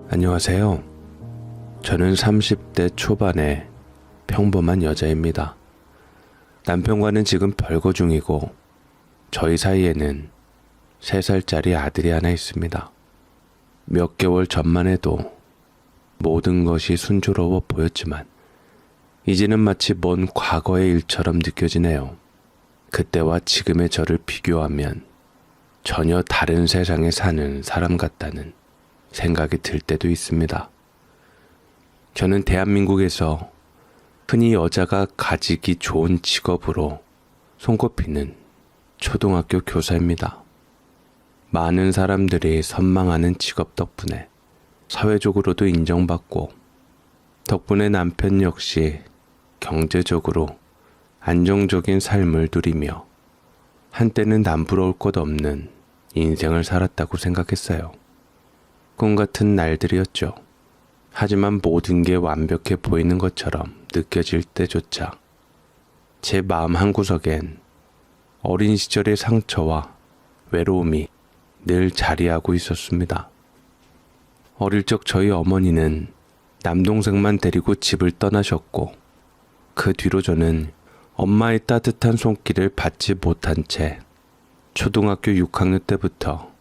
안녕하세요. 저는 30대 초반의 평범한 여자입니다. 남편과는 지금 별거 중이고 저희 사이에는 3살짜리 아들이 하나 있습니다. 몇 개월 전만 해도 모든 것이 순조로워 보였지만 이제는 마치 먼 과거의 일처럼 느껴지네요. 그때와 지금의 저를 비교하면 전혀 다른 세상에 사는 사람 같다는 생각이 들 때도 있습니다. 저는 대한민국에서 흔히 여자가 가지기 좋은 직업으로 손꼽히는 초등학교 교사입니다. 많은 사람들이 선망하는 직업 덕분에 사회적으로도 인정받고 덕분에 남편 역시 경제적으로 안정적인 삶을 누리며 한때는 남부러울 것 없는 인생을 살았다고 생각했어요. 꿈 같은 날들이었죠. 하지만 모든 게 완벽해 보이는 것처럼 느껴질 때조차 제 마음 한구석엔 어린 시절의 상처와 외로움이 늘 자리하고 있었습니다. 어릴 적 저희 어머니는 남동생만 데리고 집을 떠나셨고 그 뒤로 저는 엄마의 따뜻한 손길을 받지 못한 채 초등학교 6학년 때부터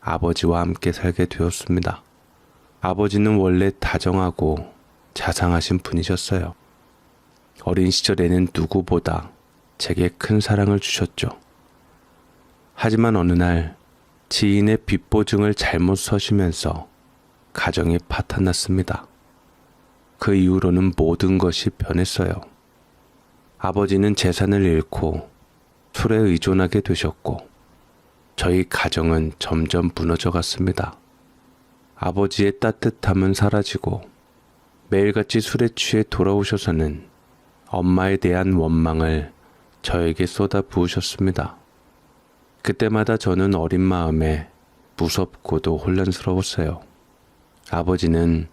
아버지와 함께 살게 되었습니다. 아버지는 원래 다정하고 자상하신 분이셨어요. 어린 시절에는 누구보다 제게 큰 사랑을 주셨죠. 하지만 어느 날 지인의 빚 보증을 잘못 서시면서 가정이 파탄났습니다. 그 이후로는 모든 것이 변했어요. 아버지는 재산을 잃고 술에 의존하게 되셨고 저희 가정은 점점 무너져 갔습니다. 아버지의 따뜻함은 사라지고 매일같이 술에 취해 돌아오셔서는 엄마에 대한 원망을 저에게 쏟아부으셨습니다. 그때마다 저는 어린 마음에 무섭고도 혼란스러웠어요. 아버지는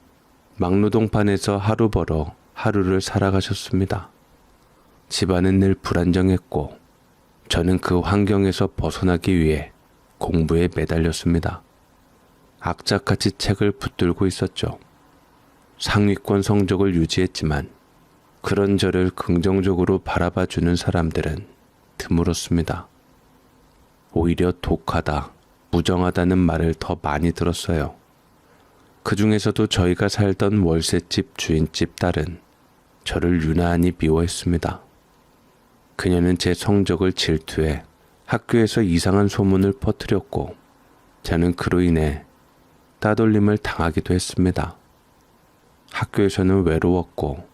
막노동판에서 하루 벌어 하루를 살아가셨습니다. 집안은 늘 불안정했고 저는 그 환경에서 벗어나기 위해 공부에 매달렸습니다. 악착같이 책을 붙들고 있었죠. 상위권 성적을 유지했지만 그런 저를 긍정적으로 바라봐주는 사람들은 드물었습니다. 오히려 독하다, 무정하다는 말을 더 많이 들었어요. 그 중에서도 저희가 살던 월세집 주인집 딸은 저를 유난히 미워했습니다. 그녀는 제 성적을 질투해 학교에서 이상한 소문을 퍼뜨렸고 저는 그로 인해 따돌림을 당하기도 했습니다. 학교에서는 외로웠고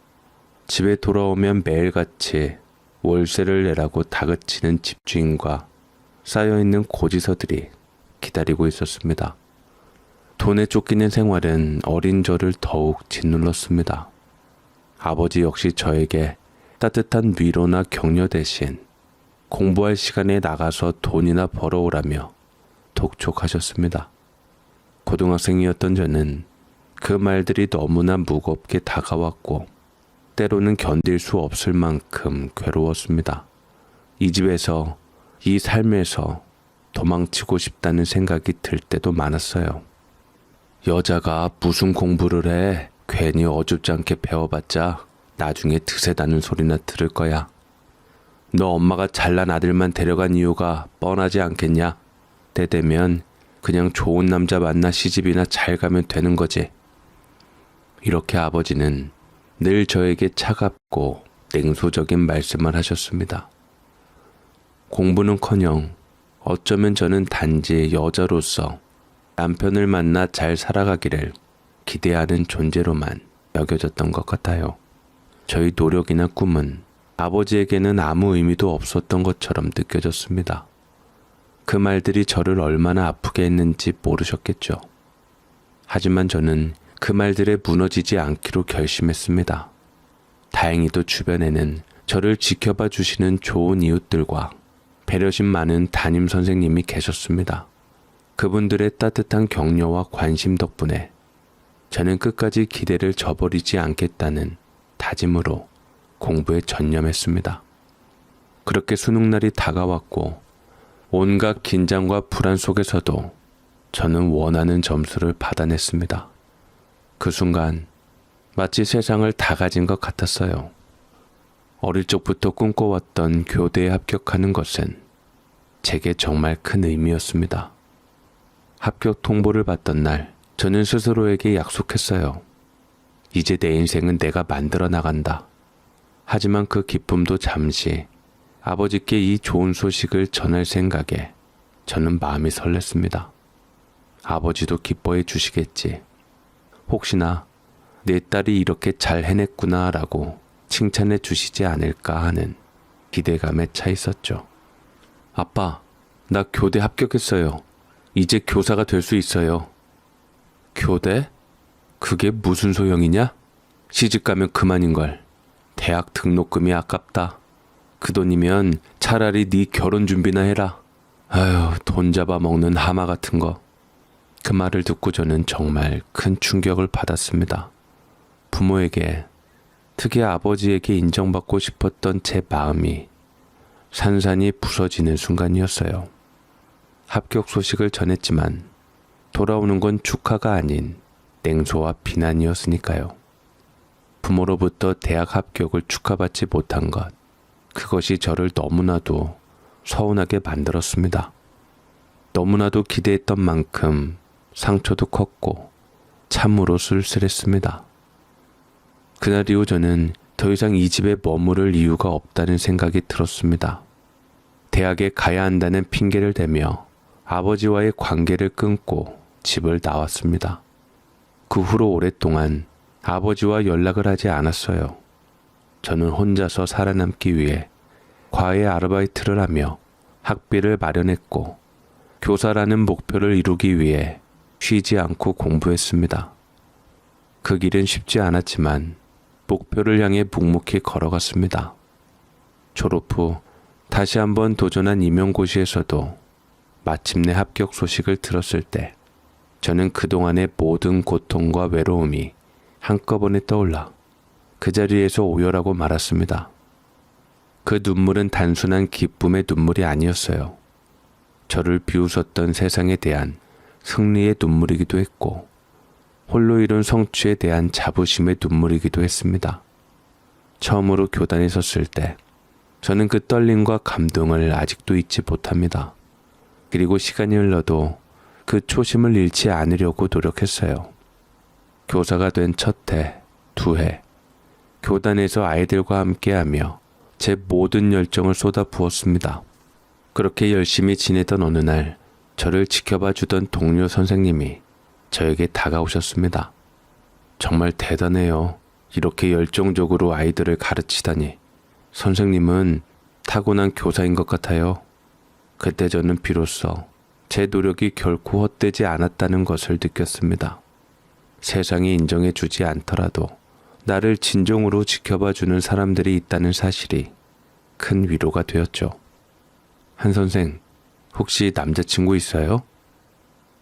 집에 돌아오면 매일같이 월세를 내라고 다그치는 집주인과 쌓여있는 고지서들이 기다리고 있었습니다. 돈에 쫓기는 생활은 어린 저를 더욱 짓눌렀습니다. 아버지 역시 저에게 따뜻한 위로나 격려 대신 공부할 시간에 나가서 돈이나 벌어오라며 독촉하셨습니다. 고등학생이었던 저는 그 말들이 너무나 무겁게 다가왔고 때로는 견딜 수 없을 만큼 괴로웠습니다. 이 집에서, 이 삶에서 도망치고 싶다는 생각이 들 때도 많았어요. 여자가 무슨 공부를 해? 괜히 어줍지 않게 배워봤자 나중에 드세다는 소리나 들을 거야. 너 엄마가 잘난 아들만 데려간 이유가 뻔하지 않겠냐? 때 되면 그냥 좋은 남자 만나 시집이나 잘 가면 되는 거지. 이렇게 아버지는 늘 저에게 차갑고 냉소적인 말씀을 하셨습니다. 공부는커녕 어쩌면 저는 단지 여자로서 남편을 만나 잘 살아가기를 기대하는 존재로만 여겨졌던 것 같아요. 저희 노력이나 꿈은 아버지에게는 아무 의미도 없었던 것처럼 느껴졌습니다. 그 말들이 저를 얼마나 아프게 했는지 모르셨겠죠. 하지만 저는 그 말들에 무너지지 않기로 결심했습니다. 다행히도 주변에는 저를 지켜봐 주시는 좋은 이웃들과 배려심 많은 담임 선생님이 계셨습니다. 그분들의 따뜻한 격려와 관심 덕분에 저는 끝까지 기대를 저버리지 않겠다는 다짐으로 공부에 전념했습니다. 그렇게 수능날이 다가왔고 온갖 긴장과 불안 속에서도 저는 원하는 점수를 받아냈습니다. 그 순간 마치 세상을 다 가진 것 같았어요. 어릴 적부터 꿈꿔왔던 교대에 합격하는 것은 제게 정말 큰 의미였습니다. 합격 통보를 받던 날 저는 스스로에게 약속했어요. 이제 내 인생은 내가 만들어 나간다. 하지만 그 기쁨도 잠시 아버지께 이 좋은 소식을 전할 생각에 저는 마음이 설렜습니다. 아버지도 기뻐해 주시겠지. 혹시나 내 딸이 이렇게 잘 해냈구나 라고 칭찬해 주시지 않을까 하는 기대감에 차 있었죠. 아빠, 나 교대 합격했어요. 이제 교사가 될 수 있어요. 교대? 그게 무슨 소용이냐? 시집가면 그만인걸. 대학 등록금이 아깝다. 그 돈이면 차라리 네 결혼 준비나 해라. 아휴, 돈 잡아먹는 하마 같은 거. 그 말을 듣고 저는 정말 큰 충격을 받았습니다. 부모에게, 특히 아버지에게 인정받고 싶었던 제 마음이 산산이 부서지는 순간이었어요. 합격 소식을 전했지만 돌아오는 건 축하가 아닌 냉소와 비난이었으니까요. 부모로부터 대학 합격을 축하받지 못한 것, 그것이 저를 너무나도 서운하게 만들었습니다. 너무나도 기대했던 만큼 상처도 컸고 참으로 쓸쓸했습니다. 그날 이후 저는 더 이상 이 집에 머무를 이유가 없다는 생각이 들었습니다. 대학에 가야 한다는 핑계를 대며 아버지와의 관계를 끊고 집을 나왔습니다. 그 후로 오랫동안 아버지와 연락을 하지 않았어요. 저는 혼자서 살아남기 위해 과외 아르바이트를 하며 학비를 마련했고 교사라는 목표를 이루기 위해 쉬지 않고 공부했습니다. 그 길은 쉽지 않았지만 목표를 향해 묵묵히 걸어갔습니다. 졸업 후 다시 한번 도전한 임용고시에서도 마침내 합격 소식을 들었을 때 저는 그동안의 모든 고통과 외로움이 한꺼번에 떠올라 그 자리에서 오열하고 말았습니다. 그 눈물은 단순한 기쁨의 눈물이 아니었어요. 저를 비웃었던 세상에 대한 승리의 눈물이기도 했고 홀로 이룬 성취에 대한 자부심의 눈물이기도 했습니다. 처음으로 교단에 섰을 때 저는 그 떨림과 감동을 아직도 잊지 못합니다. 그리고 시간이 흘러도 그 초심을 잃지 않으려고 노력했어요. 교사가 된 첫 해, 두 해, 교단에서 아이들과 함께하며 제 모든 열정을 쏟아 부었습니다. 그렇게 열심히 지내던 어느 날 저를 지켜봐 주던 동료 선생님이 저에게 다가오셨습니다. 정말 대단해요. 이렇게 열정적으로 아이들을 가르치다니. 선생님은 타고난 교사인 것 같아요. 그때 저는 비로소 제 노력이 결코 헛되지 않았다는 것을 느꼈습니다. 세상이 인정해 주지 않더라도 나를 진정으로 지켜봐 주는 사람들이 있다는 사실이 큰 위로가 되었죠. 한 선생, 혹시 남자친구 있어요?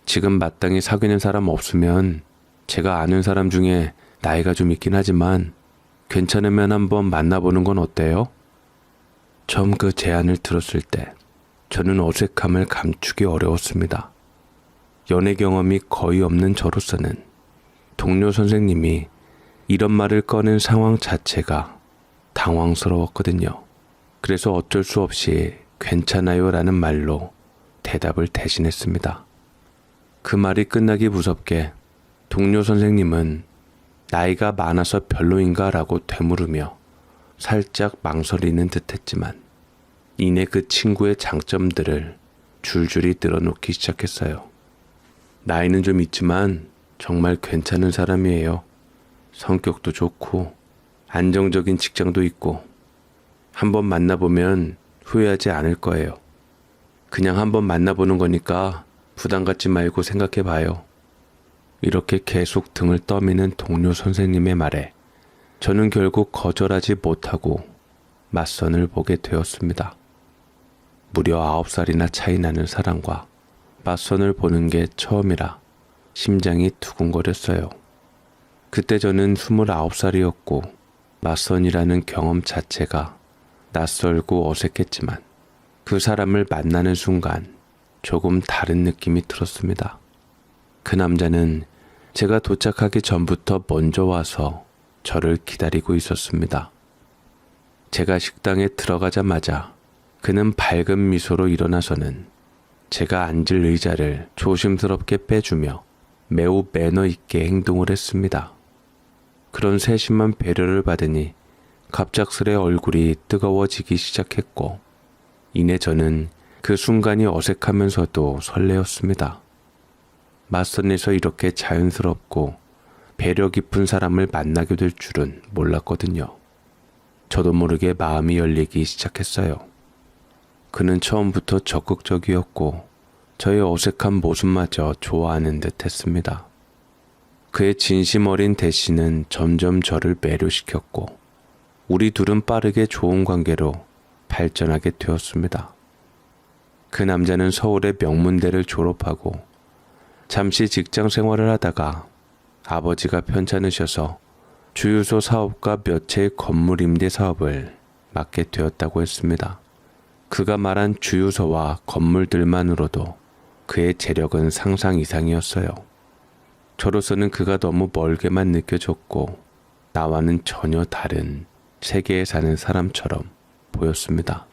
지금 마땅히 사귀는 사람 없으면 제가 아는 사람 중에 나이가 좀 있긴 하지만 괜찮으면 한번 만나보는 건 어때요? 처음 그 제안을 들었을 때 저는 어색함을 감추기 어려웠습니다. 연애 경험이 거의 없는 저로서는 동료 선생님이 이런 말을 꺼낸 상황 자체가 당황스러웠거든요. 그래서 어쩔 수 없이 괜찮아요 라는 말로 대답을 대신했습니다. 그 말이 끝나기 무섭게 동료 선생님은 나이가 많아서 별로인가 라고 되물으며 살짝 망설이는 듯 했지만 이내 그 친구의 장점들을 줄줄이 늘어놓기 시작했어요. 나이는 좀 있지만 정말 괜찮은 사람이에요. 성격도 좋고 안정적인 직장도 있고 한번 만나보면 후회하지 않을 거예요. 그냥 한번 만나보는 거니까 부담 갖지 말고 생각해봐요. 이렇게 계속 등을 떠미는 동료 선생님의 말에 저는 결국 거절하지 못하고 맞선을 보게 되었습니다. 무려 9살이나 차이 나는 사람과 맞선을 보는 게 처음이라 심장이 두근거렸어요. 그때 저는 29살이었고 맞선이라는 경험 자체가 낯설고 어색했지만 그 사람을 만나는 순간 조금 다른 느낌이 들었습니다. 그 남자는 제가 도착하기 전부터 먼저 와서 저를 기다리고 있었습니다. 제가 식당에 들어가자마자 그는 밝은 미소로 일어나서는 제가 앉을 의자를 조심스럽게 빼주며 매우 매너 있게 행동을 했습니다. 그런 세심한 배려를 받으니 갑작스레 얼굴이 뜨거워지기 시작했고, 이내 저는 그 순간이 어색하면서도 설레었습니다. 맞선에서 이렇게 자연스럽고 배려 깊은 사람을 만나게 될 줄은 몰랐거든요. 저도 모르게 마음이 열리기 시작했어요. 그는 처음부터 적극적이었고 저의 어색한 모습마저 좋아하는 듯 했습니다. 그의 진심 어린 대시는 점점 저를 매료시켰고 우리 둘은 빠르게 좋은 관계로 발전하게 되었습니다. 그 남자는 서울의 명문대를 졸업하고 잠시 직장 생활을 하다가 아버지가 편찮으셔서 주유소 사업과 몇 채의 건물 임대 사업을 맡게 되었다고 했습니다. 그가 말한 주유소와 건물들만으로도 그의 재력은 상상 이상이었어요. 저로서는 그가 너무 멀게만 느껴졌고 나와는 전혀 다른 세계에 사는 사람처럼 보였습니다.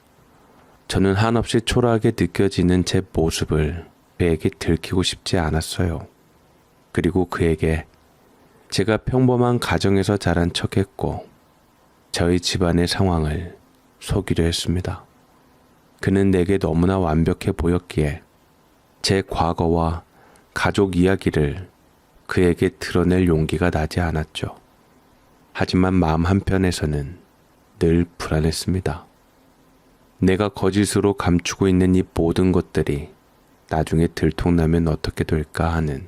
저는 한없이 초라하게 느껴지는 제 모습을 그에게 들키고 싶지 않았어요. 그리고 그에게 제가 평범한 가정에서 자란 척했고 저희 집안의 상황을 속이려 했습니다. 그는 내게 너무나 완벽해 보였기에 제 과거와 가족 이야기를 그에게 드러낼 용기가 나지 않았죠. 하지만 마음 한편에서는 늘 불안했습니다. 내가 거짓으로 감추고 있는 이 모든 것들이 나중에 들통나면 어떻게 될까 하는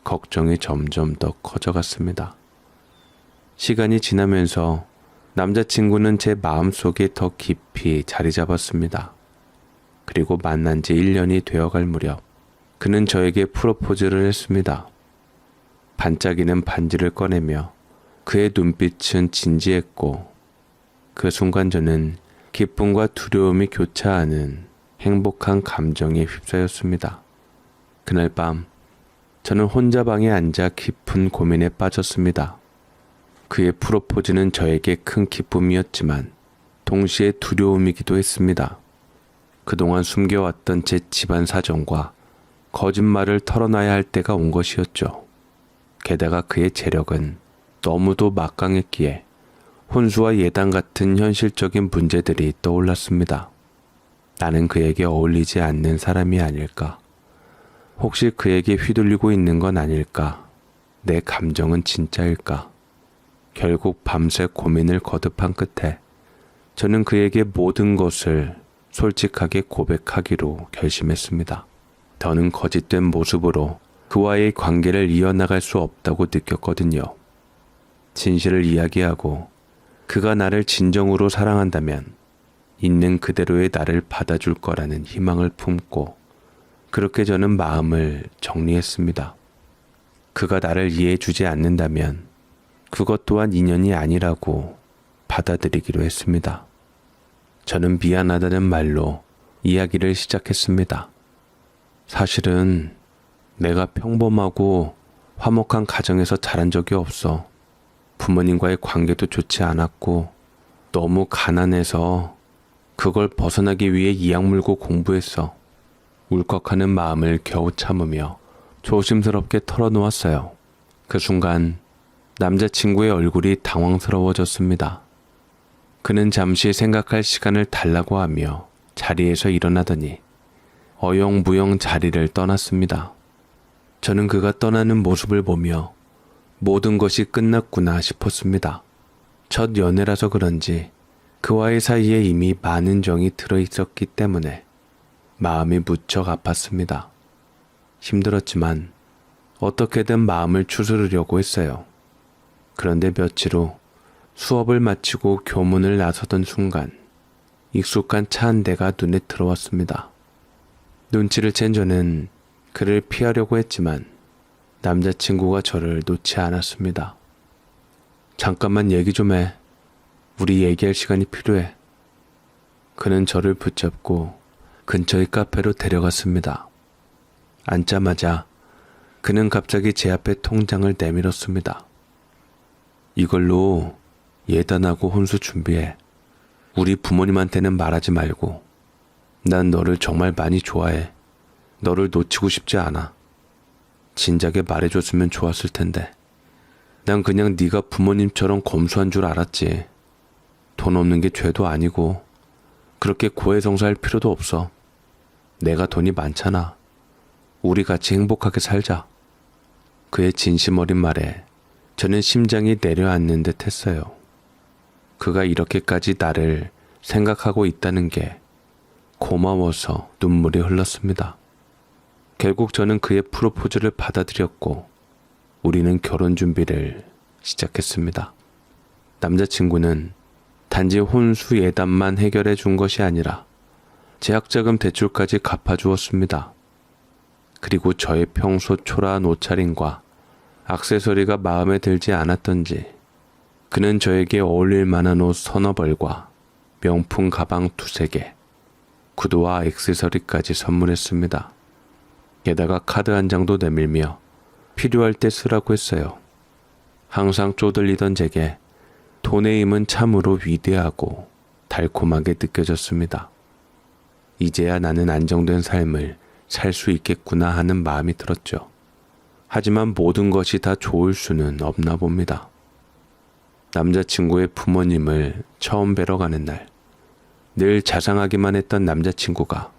걱정이 점점 더 커져갔습니다. 시간이 지나면서 남자친구는 제 마음속에 더 깊이 자리 잡았습니다. 그리고 만난 지 1년이 되어갈 무렵 그는 저에게 프로포즈를 했습니다. 반짝이는 반지를 꺼내며 그의 눈빛은 진지했고 그 순간 저는 기쁨과 두려움이 교차하는 행복한 감정에 휩싸였습니다. 그날 밤 저는 혼자 방에 앉아 깊은 고민에 빠졌습니다. 그의 프로포즈는 저에게 큰 기쁨이었지만 동시에 두려움이기도 했습니다. 그동안 숨겨왔던 제 집안 사정과 거짓말을 털어놔야 할 때가 온 것이었죠. 게다가 그의 재력은 너무도 막강했기에 혼수와 예단 같은 현실적인 문제들이 떠올랐습니다. 나는 그에게 어울리지 않는 사람이 아닐까? 혹시 그에게 휘둘리고 있는 건 아닐까? 내 감정은 진짜일까? 결국 밤새 고민을 거듭한 끝에 저는 그에게 모든 것을 솔직하게 고백하기로 결심했습니다. 더는 거짓된 모습으로 그와의 관계를 이어나갈 수 없다고 느꼈거든요. 진실을 이야기하고 그가 나를 진정으로 사랑한다면 있는 그대로의 나를 받아줄 거라는 희망을 품고 그렇게 저는 마음을 정리했습니다. 그가 나를 이해해주지 않는다면 그것 또한 인연이 아니라고 받아들이기로 했습니다. 저는 미안하다는 말로 이야기를 시작했습니다. 사실은 내가 평범하고 화목한 가정에서 자란 적이 없어. 부모님과의 관계도 좋지 않았고 너무 가난해서 그걸 벗어나기 위해 이악 물고 공부했어. 울컥하는 마음을 겨우 참으며 조심스럽게 털어놓았어요. 그 순간 남자친구의 얼굴이 당황스러워졌습니다. 그는 잠시 생각할 시간을 달라고 하며 자리에서 일어나더니 어영부영 자리를 떠났습니다. 저는 그가 떠나는 모습을 보며 모든 것이 끝났구나 싶었습니다. 첫 연애라서 그런지 그와의 사이에 이미 많은 정이 들어있었기 때문에 마음이 무척 아팠습니다. 힘들었지만 어떻게든 마음을 추스르려고 했어요. 그런데 며칠 후 수업을 마치고 교문을 나서던 순간 익숙한 차 한 대가 눈에 들어왔습니다. 눈치를 챈 저는 그를 피하려고 했지만 남자친구가 저를 놓지 않았습니다. 잠깐만 얘기 좀 해. 우리 얘기할 시간이 필요해. 그는 저를 붙잡고 근처의 카페로 데려갔습니다. 앉자마자 그는 갑자기 제 앞에 통장을 내밀었습니다. 이걸로 예단하고 혼수 준비해. 우리 부모님한테는 말하지 말고. 난 너를 정말 많이 좋아해. 너를 놓치고 싶지 않아. 진작에 말해줬으면 좋았을 텐데. 난 그냥 네가 부모님처럼 검소한 줄 알았지. 돈 없는 게 죄도 아니고 그렇게 고해성사할 필요도 없어. 내가 돈이 많잖아. 우리 같이 행복하게 살자. 그의 진심 어린 말에 저는 심장이 내려앉는 듯 했어요. 그가 이렇게까지 나를 생각하고 있다는 게 고마워서 눈물이 흘렀습니다. 결국 저는 그의 프로포즈를 받아들였고 우리는 결혼 준비를 시작했습니다. 남자친구는 단지 혼수 예단만 해결해 준 것이 아니라 제약자금 대출까지 갚아주었습니다. 그리고 저의 평소 초라한 옷차림과 액세서리가 마음에 들지 않았던지 그는 저에게 어울릴 만한 옷 서너 벌과 명품 가방 두세 개, 구두와 액세서리까지 선물했습니다. 게다가 카드 한 장도 내밀며 필요할 때 쓰라고 했어요. 항상 쪼들리던 제게 돈의 힘은 참으로 위대하고 달콤하게 느껴졌습니다. 이제야 나는 안정된 삶을 살 수 있겠구나 하는 마음이 들었죠. 하지만 모든 것이 다 좋을 수는 없나 봅니다. 남자친구의 부모님을 처음 뵈러 가는 날, 늘 자상하기만 했던 남자친구가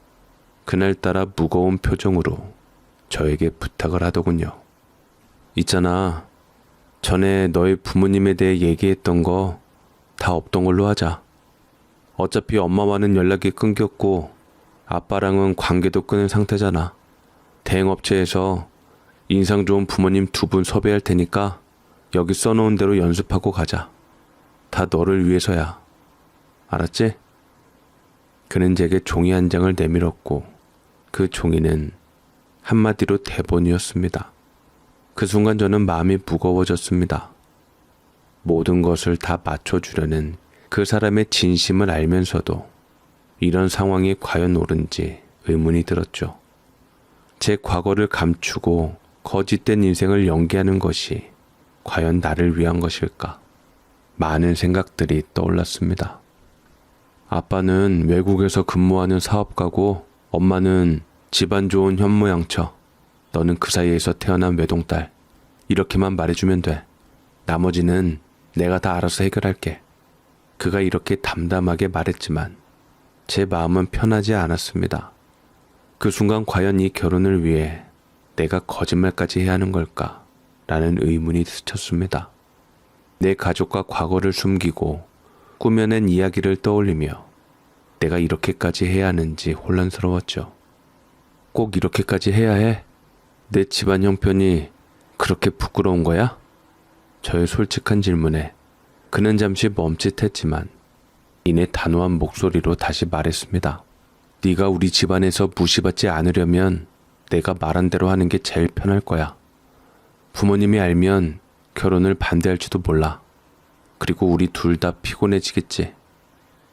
그날따라 무거운 표정으로 저에게 부탁을 하더군요. 있잖아, 전에 너의 부모님에 대해 얘기했던 거 다 없던 걸로 하자. 어차피 엄마와는 연락이 끊겼고 아빠랑은 관계도 끊은 상태잖아. 대행업체에서 인상 좋은 부모님 2분 섭외할 테니까 여기 써놓은 대로 연습하고 가자. 다 너를 위해서야. 알았지? 그는 제게 종이 한 장을 내밀었고 그 종이는 한마디로 대본이었습니다. 그 순간 저는 마음이 무거워졌습니다. 모든 것을 다 맞춰주려는 그 사람의 진심을 알면서도 이런 상황이 과연 옳은지 의문이 들었죠. 제 과거를 감추고 거짓된 인생을 연기하는 것이 과연 나를 위한 것일까? 많은 생각들이 떠올랐습니다. 아빠는 외국에서 근무하는 사업가고 엄마는 집안 좋은 현모양처. 너는 그 사이에서 태어난 외동딸. 이렇게만 말해주면 돼. 나머지는 내가 다 알아서 해결할게. 그가 이렇게 담담하게 말했지만 제 마음은 편하지 않았습니다. 그 순간 과연 이 결혼을 위해 내가 거짓말까지 해야 하는 걸까? 라는 의문이 스쳤습니다. 내 가족과 과거를 숨기고 꾸며낸 이야기를 떠올리며 내가 이렇게까지 해야 하는지 혼란스러웠죠. 꼭 이렇게까지 해야 해? 내 집안 형편이 그렇게 부끄러운 거야? 저의 솔직한 질문에 그는 잠시 멈칫했지만 이내 단호한 목소리로 다시 말했습니다. 네가 우리 집안에서 무시받지 않으려면 내가 말한 대로 하는 게 제일 편할 거야. 부모님이 알면 결혼을 반대할지도 몰라. 그리고 우리 둘 다 피곤해지겠지.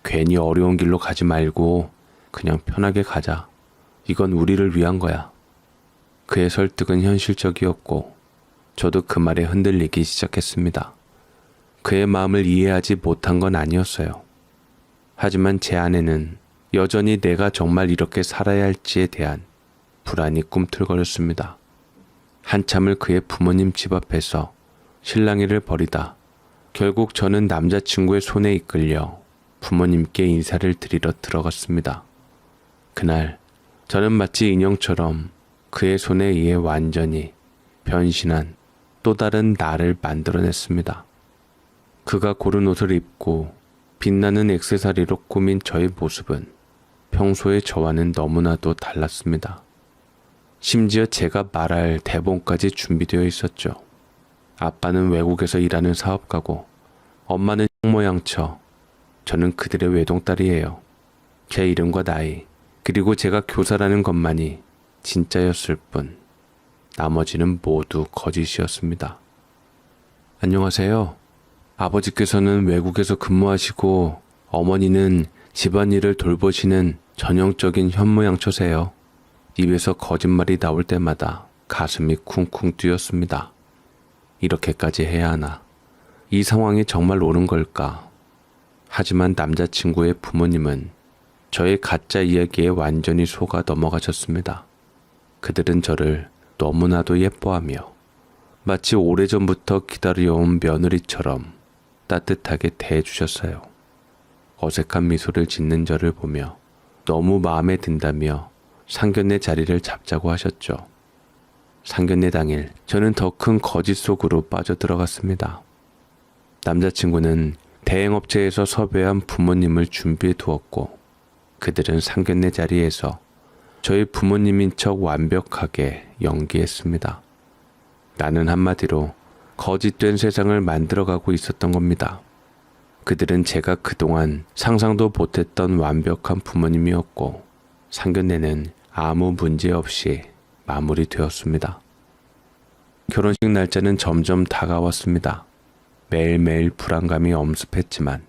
괜히 어려운 길로 가지 말고 그냥 편하게 가자. 이건 우리를 위한 거야. 그의 설득은 현실적이었고 저도 그 말에 흔들리기 시작했습니다. 그의 마음을 이해하지 못한 건 아니었어요. 하지만 제 안에는 여전히 내가 정말 이렇게 살아야 할지에 대한 불안이 꿈틀거렸습니다. 한참을 그의 부모님 집 앞에서 실랑이를 벌이다 결국 저는 남자친구의 손에 이끌려 부모님께 인사를 드리러 들어갔습니다. 그날 저는 마치 인형처럼 그의 손에 의해 완전히 변신한 또 다른 나를 만들어냈습니다. 그가 고른 옷을 입고 빛나는 액세서리로 꾸민 저의 모습은 평소의 저와는 너무나도 달랐습니다. 심지어 제가 말할 대본까지 준비되어 있었죠. 아빠는 외국에서 일하는 사업가고 엄마는 모양처. 저는 그들의 외동딸이에요. 제 이름과 나이 그리고 제가 교사라는 것만이 진짜였을 뿐 나머지는 모두 거짓이었습니다. 안녕하세요. 아버지께서는 외국에서 근무하시고 어머니는 집안일을 돌보시는 전형적인 현모양처세요. 입에서 거짓말이 나올 때마다 가슴이 쿵쿵 뛰었습니다. 이렇게까지 해야 하나? 이 상황이 정말 옳은 걸까? 하지만 남자친구의 부모님은 저의 가짜 이야기에 완전히 속아 넘어가셨습니다. 그들은 저를 너무나도 예뻐하며 마치 오래전부터 기다려온 며느리처럼 따뜻하게 대해주셨어요. 어색한 미소를 짓는 저를 보며 너무 마음에 든다며 상견례 자리를 잡자고 하셨죠. 상견례 당일 저는 더 큰 거짓 속으로 빠져들어갔습니다. 남자친구는 대행업체에서 섭외한 부모님을 준비해 두었고 그들은 상견례 자리에서 저희 부모님인 척 완벽하게 연기했습니다. 나는 한마디로 거짓된 세상을 만들어가고 있었던 겁니다. 그들은 제가 그동안 상상도 못했던 완벽한 부모님이었고 상견례는 아무 문제 없이 마무리되었습니다. 결혼식 날짜는 점점 다가왔습니다. 매일매일 불안감이 엄습했지만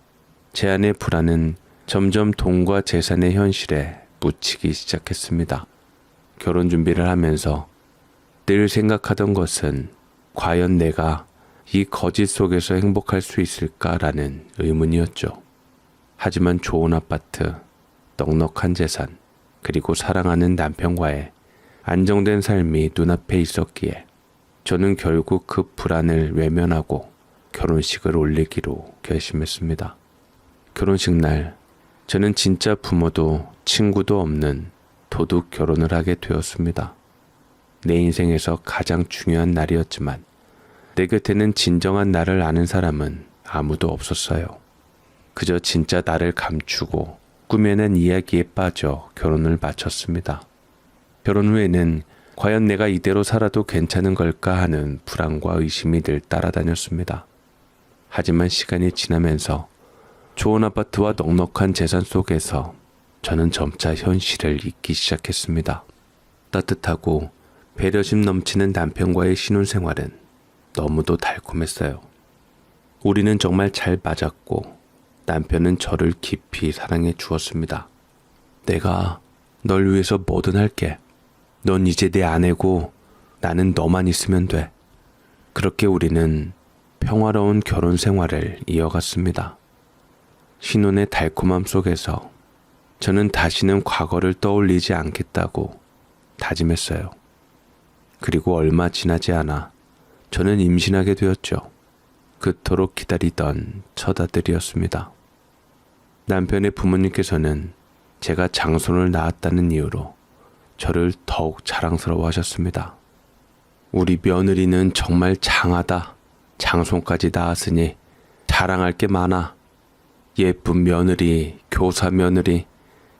제 안의 불안은 점점 돈과 재산의 현실에 묻히기 시작했습니다. 결혼 준비를 하면서 늘 생각하던 것은 과연 내가 이 거짓 속에서 행복할 수 있을까라는 의문이었죠. 하지만 좋은 아파트, 넉넉한 재산, 그리고 사랑하는 남편과의 안정된 삶이 눈앞에 있었기에 저는 결국 그 불안을 외면하고 결혼식을 올리기로 결심했습니다. 결혼식 날 저는 진짜 부모도 친구도 없는 도둑 결혼을 하게 되었습니다. 내 인생에서 가장 중요한 날이었지만 내 곁에는 진정한 나를 아는 사람은 아무도 없었어요. 그저 진짜 나를 감추고 꾸며낸 이야기에 빠져 결혼을 마쳤습니다. 결혼 후에는 과연 내가 이대로 살아도 괜찮은 걸까 하는 불안과 의심이 늘 따라다녔습니다. 하지만 시간이 지나면서 좋은 아파트와 넉넉한 재산 속에서 저는 점차 현실을 잊기 시작했습니다. 따뜻하고 배려심 넘치는 남편과의 신혼생활은 너무도 달콤했어요. 우리는 정말 잘 맞았고 남편은 저를 깊이 사랑해 주었습니다. 내가 널 위해서 뭐든 할게. 넌 이제 내 아내고 나는 너만 있으면 돼. 그렇게 우리는 평화로운 결혼 생활을 이어갔습니다. 신혼의 달콤함 속에서 저는 다시는 과거를 떠올리지 않겠다고 다짐했어요. 그리고 얼마 지나지 않아 저는 임신하게 되었죠. 그토록 기다리던 첫 아들이었습니다. 남편의 부모님께서는 제가 장손을 낳았다는 이유로 저를 더욱 자랑스러워 하셨습니다. 우리 며느리는 정말 장하다. 장손까지 낳았으니 자랑할 게 많아. 예쁜 며느리, 교사 며느리,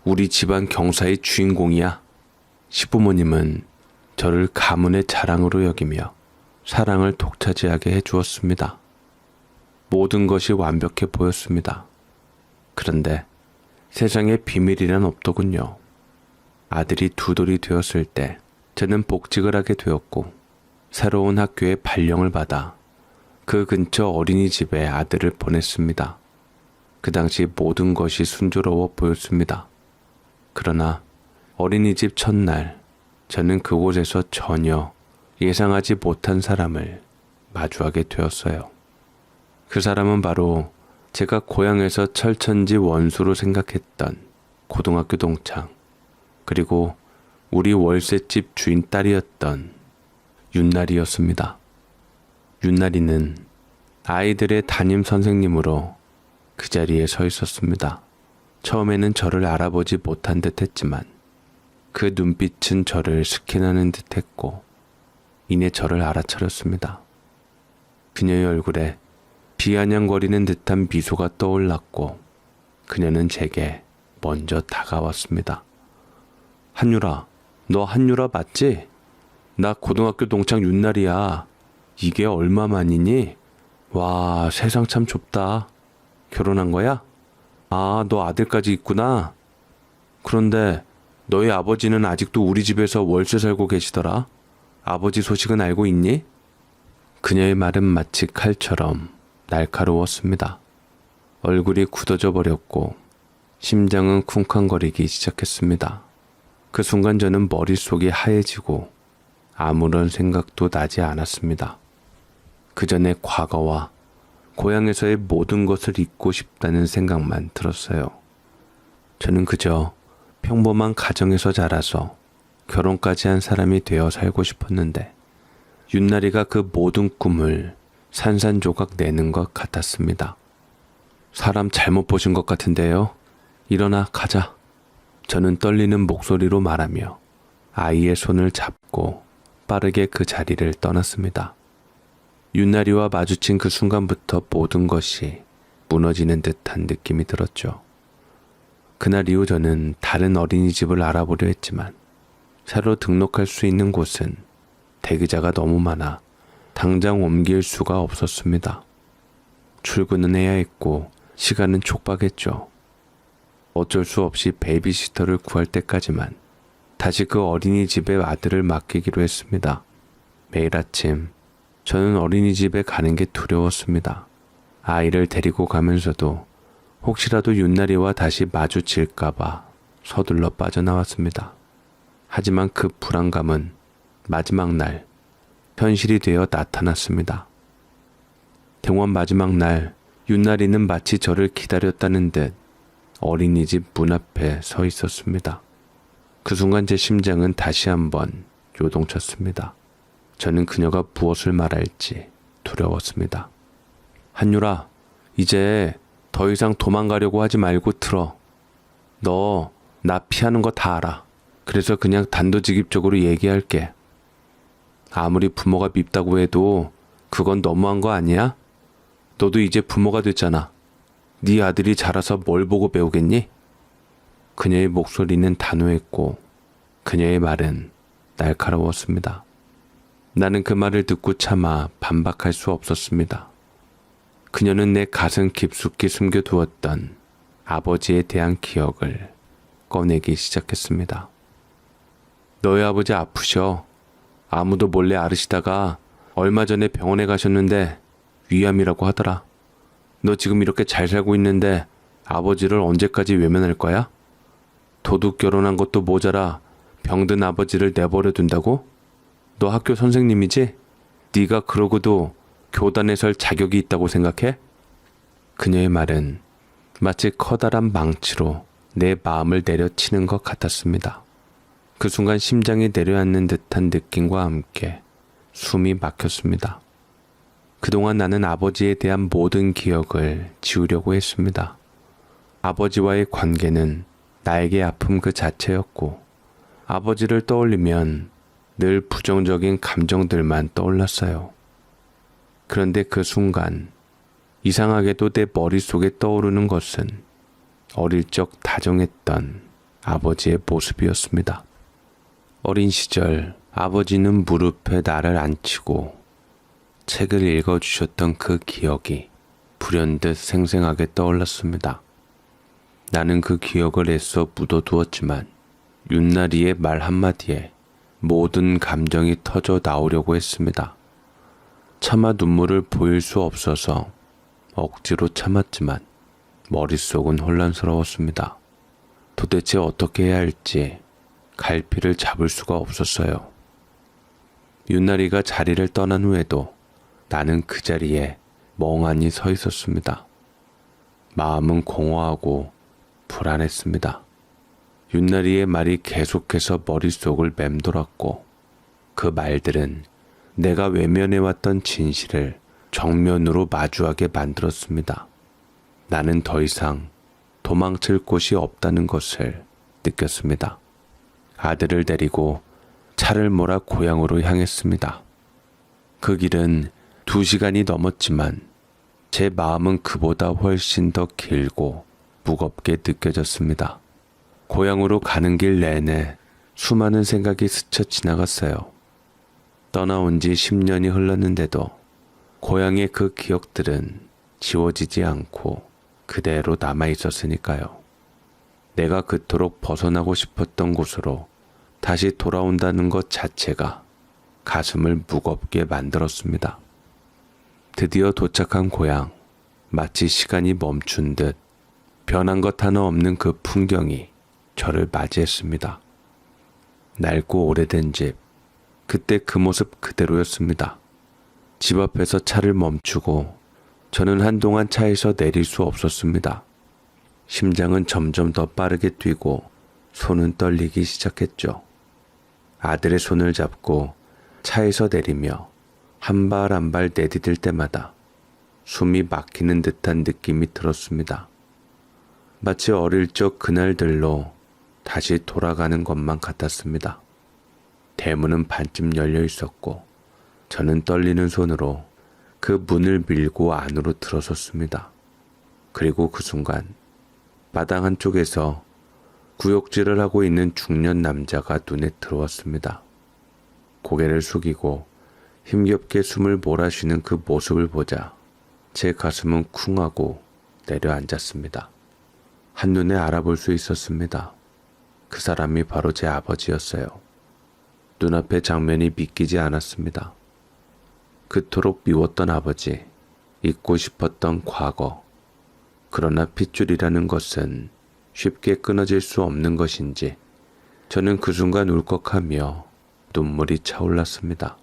우리 집안 경사의 주인공이야. 시부모님은 저를 가문의 자랑으로 여기며 사랑을 독차지하게 해주었습니다. 모든 것이 완벽해 보였습니다. 그런데 세상에 비밀이란 없더군요. 아들이 두 돌이 되었을 때 저는 복직을 하게 되었고 새로운 학교에 발령을 받아 그 근처 어린이집에 아들을 보냈습니다. 그 당시 모든 것이 순조로워 보였습니다. 그러나 어린이집 첫날 저는 그곳에서 전혀 예상하지 못한 사람을 마주하게 되었어요. 그 사람은 바로 제가 고향에서 철천지 원수로 생각했던 고등학교 동창, 그리고 우리 월세집 주인 딸이었던 윤나리였습니다. 윤나리는 아이들의 담임 선생님으로 그 자리에 서 있었습니다. 처음에는 저를 알아보지 못한 듯 했지만 그 눈빛은 저를 스캔하는 듯 했고 이내 저를 알아차렸습니다. 그녀의 얼굴에 비아냥거리는 듯한 미소가 떠올랐고 그녀는 제게 먼저 다가왔습니다. 한유라, 너 한유라 맞지? 나 고등학교 동창 윤날이야. 이게 얼마만이니? 와, 세상 참 좁다. 결혼한 거야? 아, 너 아들까지 있구나. 그런데 너희 아버지는 아직도 우리 집에서 월세 살고 계시더라. 아버지 소식은 알고 있니? 그녀의 말은 마치 칼처럼 날카로웠습니다. 얼굴이 굳어져 버렸고 심장은 쿵쾅거리기 시작했습니다. 그 순간 저는 머릿속이 하얘지고 아무런 생각도 나지 않았습니다. 그 전에 과거와 고향에서의 모든 것을 잊고 싶다는 생각만 들었어요. 저는 그저 평범한 가정에서 자라서 결혼까지 한 사람이 되어 살고 싶었는데 윷나리가 그 모든 꿈을 산산조각 내는 것 같았습니다. 사람 잘못 보신 것 같은데요. 일어나 가자. 저는 떨리는 목소리로 말하며 아이의 손을 잡고 빠르게 그 자리를 떠났습니다. 윷나리와 마주친 그 순간부터 모든 것이 무너지는 듯한 느낌이 들었죠. 그날 이후 저는 다른 어린이집을 알아보려 했지만 새로 등록할 수 있는 곳은 대기자가 너무 많아 당장 옮길 수가 없었습니다. 출근은 해야 했고 시간은 촉박했죠. 어쩔 수 없이 베이비시터를 구할 때까지만 다시 그 어린이집에 아들을 맡기기로 했습니다. 매일 아침 저는 어린이집에 가는 게 두려웠습니다. 아이를 데리고 가면서도 혹시라도 윷나리와 다시 마주칠까봐 서둘러 빠져나왔습니다. 하지만 그 불안감은 마지막 날 현실이 되어 나타났습니다. 등원 마지막 날 윷나리는 마치 저를 기다렸다는 듯 어린이집 문 앞에 서 있었습니다. 그 순간 제 심장은 다시 한번 요동쳤습니다. 저는 그녀가 무엇을 말할지 두려웠습니다. 한유라, 이제 더 이상 도망가려고 하지 말고 들어. 너 나 피하는 거 다 알아. 그래서 그냥 단도직입적으로 얘기할게. 아무리 부모가 밉다고 해도 그건 너무한 거 아니야? 너도 이제 부모가 됐잖아. 네 아들이 자라서 뭘 보고 배우겠니? 그녀의 목소리는 단호했고 그녀의 말은 날카로웠습니다. 나는 그 말을 듣고 차마 반박할 수 없었습니다. 그녀는 내 가슴 깊숙이 숨겨두었던 아버지에 대한 기억을 꺼내기 시작했습니다. 너희 아버지 아프셔. 아무도 몰래 앓으시다가 얼마 전에 병원에 가셨는데 위암이라고 하더라. 너 지금 이렇게 잘 살고 있는데 아버지를 언제까지 외면할 거야? 도둑 결혼한 것도 모자라 병든 아버지를 내버려 둔다고? 너 학교 선생님이지? 네가 그러고도 교단에 설 자격이 있다고 생각해? 그녀의 말은 마치 커다란 망치로 내 마음을 내려치는 것 같았습니다. 그 순간 심장이 내려앉는 듯한 느낌과 함께 숨이 막혔습니다. 그동안 나는 아버지에 대한 모든 기억을 지우려고 했습니다. 아버지와의 관계는 나에게 아픔 그 자체였고 아버지를 떠올리면 늘 부정적인 감정들만 떠올랐어요. 그런데 그 순간 이상하게도 내 머릿속에 떠오르는 것은 어릴 적 다정했던 아버지의 모습이었습니다. 어린 시절 아버지는 무릎에 나를 앉히고 책을 읽어주셨던 그 기억이 불현듯 생생하게 떠올랐습니다. 나는 그 기억을 애써 묻어두었지만 윷나리의 말 한마디에 모든 감정이 터져 나오려고 했습니다. 차마 눈물을 보일 수 없어서 억지로 참았지만 머릿속은 혼란스러웠습니다. 도대체 어떻게 해야 할지 갈피를 잡을 수가 없었어요. 윷나리가 자리를 떠난 후에도 나는 그 자리에 멍하니 서 있었습니다. 마음은 공허하고 불안했습니다. 윷나리의 말이 계속해서 머릿속을 맴돌았고 그 말들은 내가 외면해왔던 진실을 정면으로 마주하게 만들었습니다. 나는 더 이상 도망칠 곳이 없다는 것을 느꼈습니다. 아들을 데리고 차를 몰아 고향으로 향했습니다. 그 길은 2시간이 넘었지만 제 마음은 그보다 훨씬 더 길고 무겁게 느껴졌습니다. 고향으로 가는 길 내내 수많은 생각이 스쳐 지나갔어요. 떠나온 지 10년이 흘렀는데도 고향의 그 기억들은 지워지지 않고 그대로 남아있었으니까요. 내가 그토록 벗어나고 싶었던 곳으로 다시 돌아온다는 것 자체가 가슴을 무겁게 만들었습니다. 드디어 도착한 고향, 마치 시간이 멈춘 듯 변한 것 하나 없는 그 풍경이 저를 맞이했습니다. 낡고 오래된 집, 그때 그 모습 그대로였습니다. 집 앞에서 차를 멈추고 저는 한동안 차에서 내릴 수 없었습니다. 심장은 점점 더 빠르게 뛰고 손은 떨리기 시작했죠. 아들의 손을 잡고 차에서 내리며 한 발 한 발 내디딜 때마다 숨이 막히는 듯한 느낌이 들었습니다. 마치 어릴 적 그날들로 다시 돌아가는 것만 같았습니다. 대문은 반쯤 열려 있었고 저는 떨리는 손으로 그 문을 밀고 안으로 들어섰습니다. 그리고 그 순간 마당 한쪽에서 구역질을 하고 있는 중년 남자가 눈에 들어왔습니다. 고개를 숙이고 힘겹게 숨을 몰아쉬는 그 모습을 보자 제 가슴은 쿵하고 내려앉았습니다. 한눈에 알아볼 수 있었습니다. 그 사람이 바로 제 아버지였어요. 눈앞의 장면이 믿기지 않았습니다. 그토록 미웠던 아버지, 잊고 싶었던 과거. 그러나 핏줄이라는 것은 쉽게 끊어질 수 없는 것인지 저는 그 순간 울컥하며 눈물이 차올랐습니다.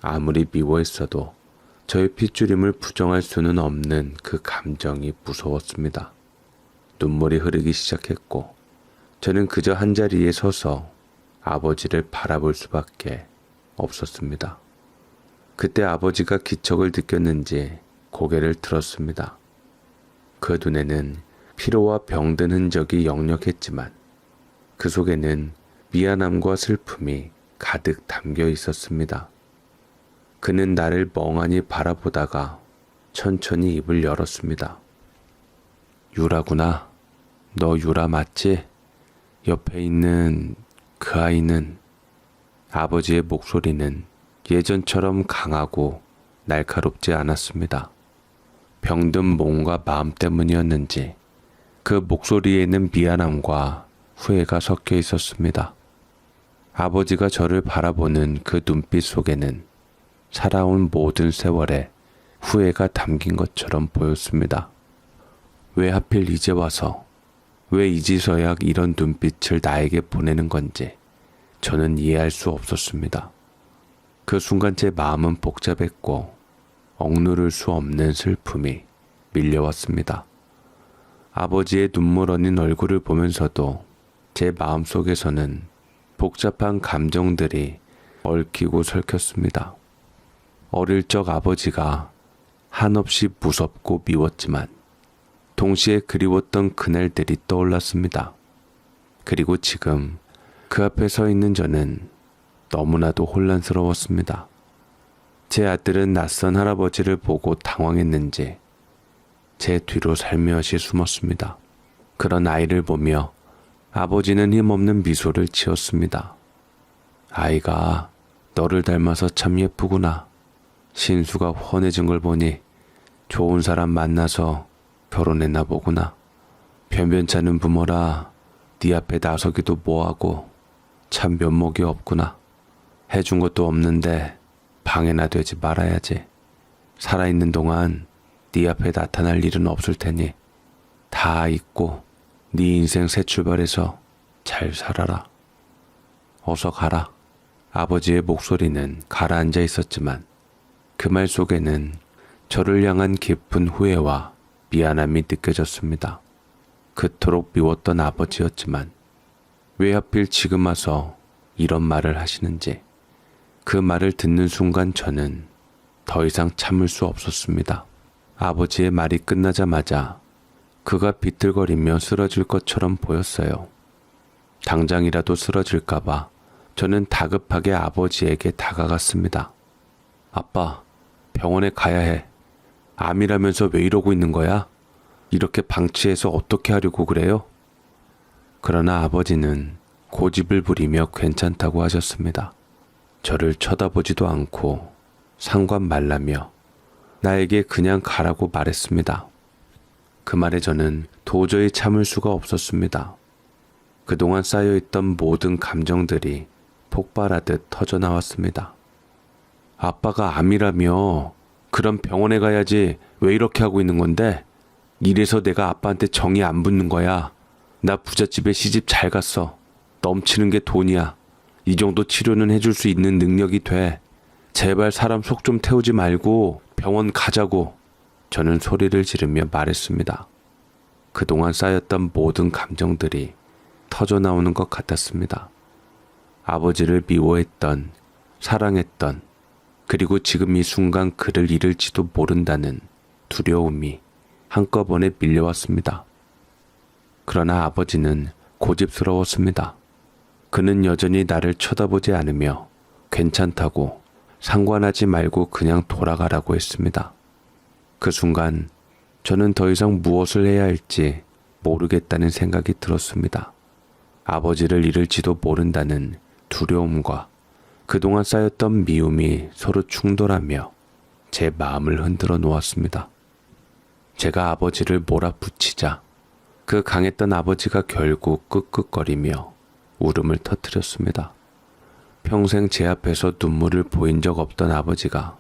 아무리 미워했어도 저의 핏줄임을 부정할 수는 없는 그 감정이 무서웠습니다. 눈물이 흐르기 시작했고 저는 그저 한자리에 서서 아버지를 바라볼 수밖에 없었습니다. 그때 아버지가 기척을 느꼈는지 고개를 들었습니다. 그 눈에는 피로와 병든 흔적이 역력했지만 그 속에는 미안함과 슬픔이 가득 담겨 있었습니다. 그는 나를 멍하니 바라보다가 천천히 입을 열었습니다. 유라구나. 너 유라 맞지? 옆에 있는 그 아이는. 아버지의 목소리는 예전처럼 강하고 날카롭지 않았습니다. 병든 몸과 마음 때문이었는지 그 목소리에는 미안함과 후회가 섞여 있었습니다. 아버지가 저를 바라보는 그 눈빛 속에는 살아온 모든 세월에 후회가 담긴 것처럼 보였습니다. 왜 하필 이제 와서, 왜 이제서야 이런 눈빛을 나에게 보내는 건지 저는 이해할 수 없었습니다. 그 순간 제 마음은 복잡했고 억누를 수 없는 슬픔이 밀려왔습니다. 아버지의 눈물 어린 얼굴을 보면서도 제 마음속에서는 복잡한 감정들이 얽히고 설켰습니다. 어릴 적 아버지가 한없이 무섭고 미웠지만 동시에 그리웠던 그날들이 떠올랐습니다. 그리고 지금 그 앞에 서 있는 저는 너무나도 혼란스러웠습니다. 제 아들은 낯선 할아버지를 보고 당황했는지 제 뒤로 살며시 숨었습니다. 그런 아이를 보며 아버지는 힘없는 미소를 지었습니다. 아이가 너를 닮아서 참 예쁘구나. 신수가 훤해진 걸 보니 좋은 사람 만나서 결혼했나 보구나. 변변찮은 부모라 네 앞에 나서기도 뭐하고 참 면목이 없구나. 해준 것도 없는데 방해나 되지 말아야지. 살아있는 동안 네 앞에 나타날 일은 없을 테니 다 잊고 네 인생 새 출발해서 잘 살아라. 어서 가라. 아버지의 목소리는 가라앉아 있었지만 그 말 속에는 저를 향한 깊은 후회와 미안함이 느껴졌습니다. 그토록 미웠던 아버지였지만 왜 하필 지금 와서 이런 말을 하시는지 그 말을 듣는 순간 저는 더 이상 참을 수 없었습니다. 아버지의 말이 끝나자마자 그가 비틀거리며 쓰러질 것처럼 보였어요. 당장이라도 쓰러질까봐 저는 다급하게 아버지에게 다가갔습니다. 아빠, 병원에 가야 해. 암이라면서 왜 이러고 있는 거야? 이렇게 방치해서 어떻게 하려고 그래요? 그러나 아버지는 고집을 부리며 괜찮다고 하셨습니다. 저를 쳐다보지도 않고 상관 말라며 나에게 그냥 가라고 말했습니다. 그 말에 저는 도저히 참을 수가 없었습니다. 그동안 쌓여있던 모든 감정들이 폭발하듯 터져나왔습니다. 아빠가 암이라며 그럼 병원에 가야지 왜 이렇게 하고 있는 건데? 이래서 내가 아빠한테 정이 안 붙는 거야. 나 부잣집에 시집 잘 갔어. 넘치는 게 돈이야. 이 정도 치료는 해줄 수 있는 능력이 돼. 제발 사람 속 좀 태우지 말고 병원 가자고. 저는 소리를 지르며 말했습니다. 그동안 쌓였던 모든 감정들이 터져나오는 것 같았습니다. 아버지를 미워했던, 사랑했던, 그리고 지금 이 순간 그를 잃을지도 모른다는 두려움이 한꺼번에 밀려왔습니다. 그러나 아버지는 고집스러웠습니다. 그는 여전히 나를 쳐다보지 않으며 괜찮다고, 상관하지 말고 그냥 돌아가라고 했습니다. 그 순간 저는 더 이상 무엇을 해야 할지 모르겠다는 생각이 들었습니다. 아버지를 잃을지도 모른다는 두려움과 그동안 쌓였던 미움이 서로 충돌하며 제 마음을 흔들어 놓았습니다. 제가 아버지를 몰아붙이자 그 강했던 아버지가 결국 끄끄거리며 울음을 터뜨렸습니다. 평생 제 앞에서 눈물을 보인 적 없던 아버지가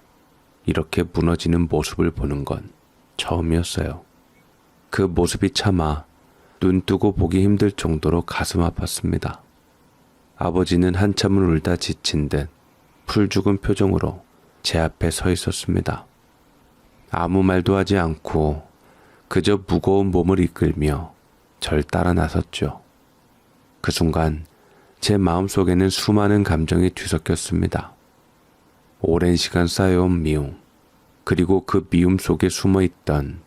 이렇게 무너지는 모습을 보는 건 처음이었어요. 그 모습이 차마 눈 뜨고 보기 힘들 정도로 가슴 아팠습니다. 아버지는 한참을 울다 지친 듯 풀죽은 표정으로 제 앞에 서 있었습니다. 아무 말도 하지 않고 그저 무거운 몸을 이끌며 절 따라 나섰죠. 그 순간 제 마음속에는 수많은 감정이 뒤섞였습니다. 오랜 시간 쌓여온 미움, 그리고 그 미움 속에 숨어있던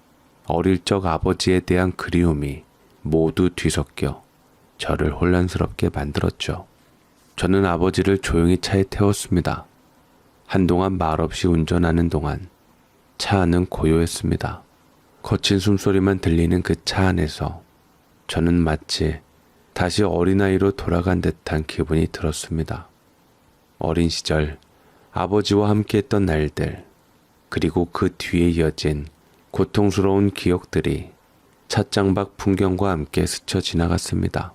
어릴 적 아버지에 대한 그리움이 모두 뒤섞여 저를 혼란스럽게 만들었죠. 저는 아버지를 조용히 차에 태웠습니다. 한동안 말없이 운전하는 동안 차 안은 고요했습니다. 거친 숨소리만 들리는 그 차 안에서 저는 마치 다시 어린아이로 돌아간 듯한 기분이 들었습니다. 어린 시절 아버지와 함께했던 날들, 그리고 그 뒤에 이어진 고통스러운 기억들이 찻장밖 풍경과 함께 스쳐 지나갔습니다.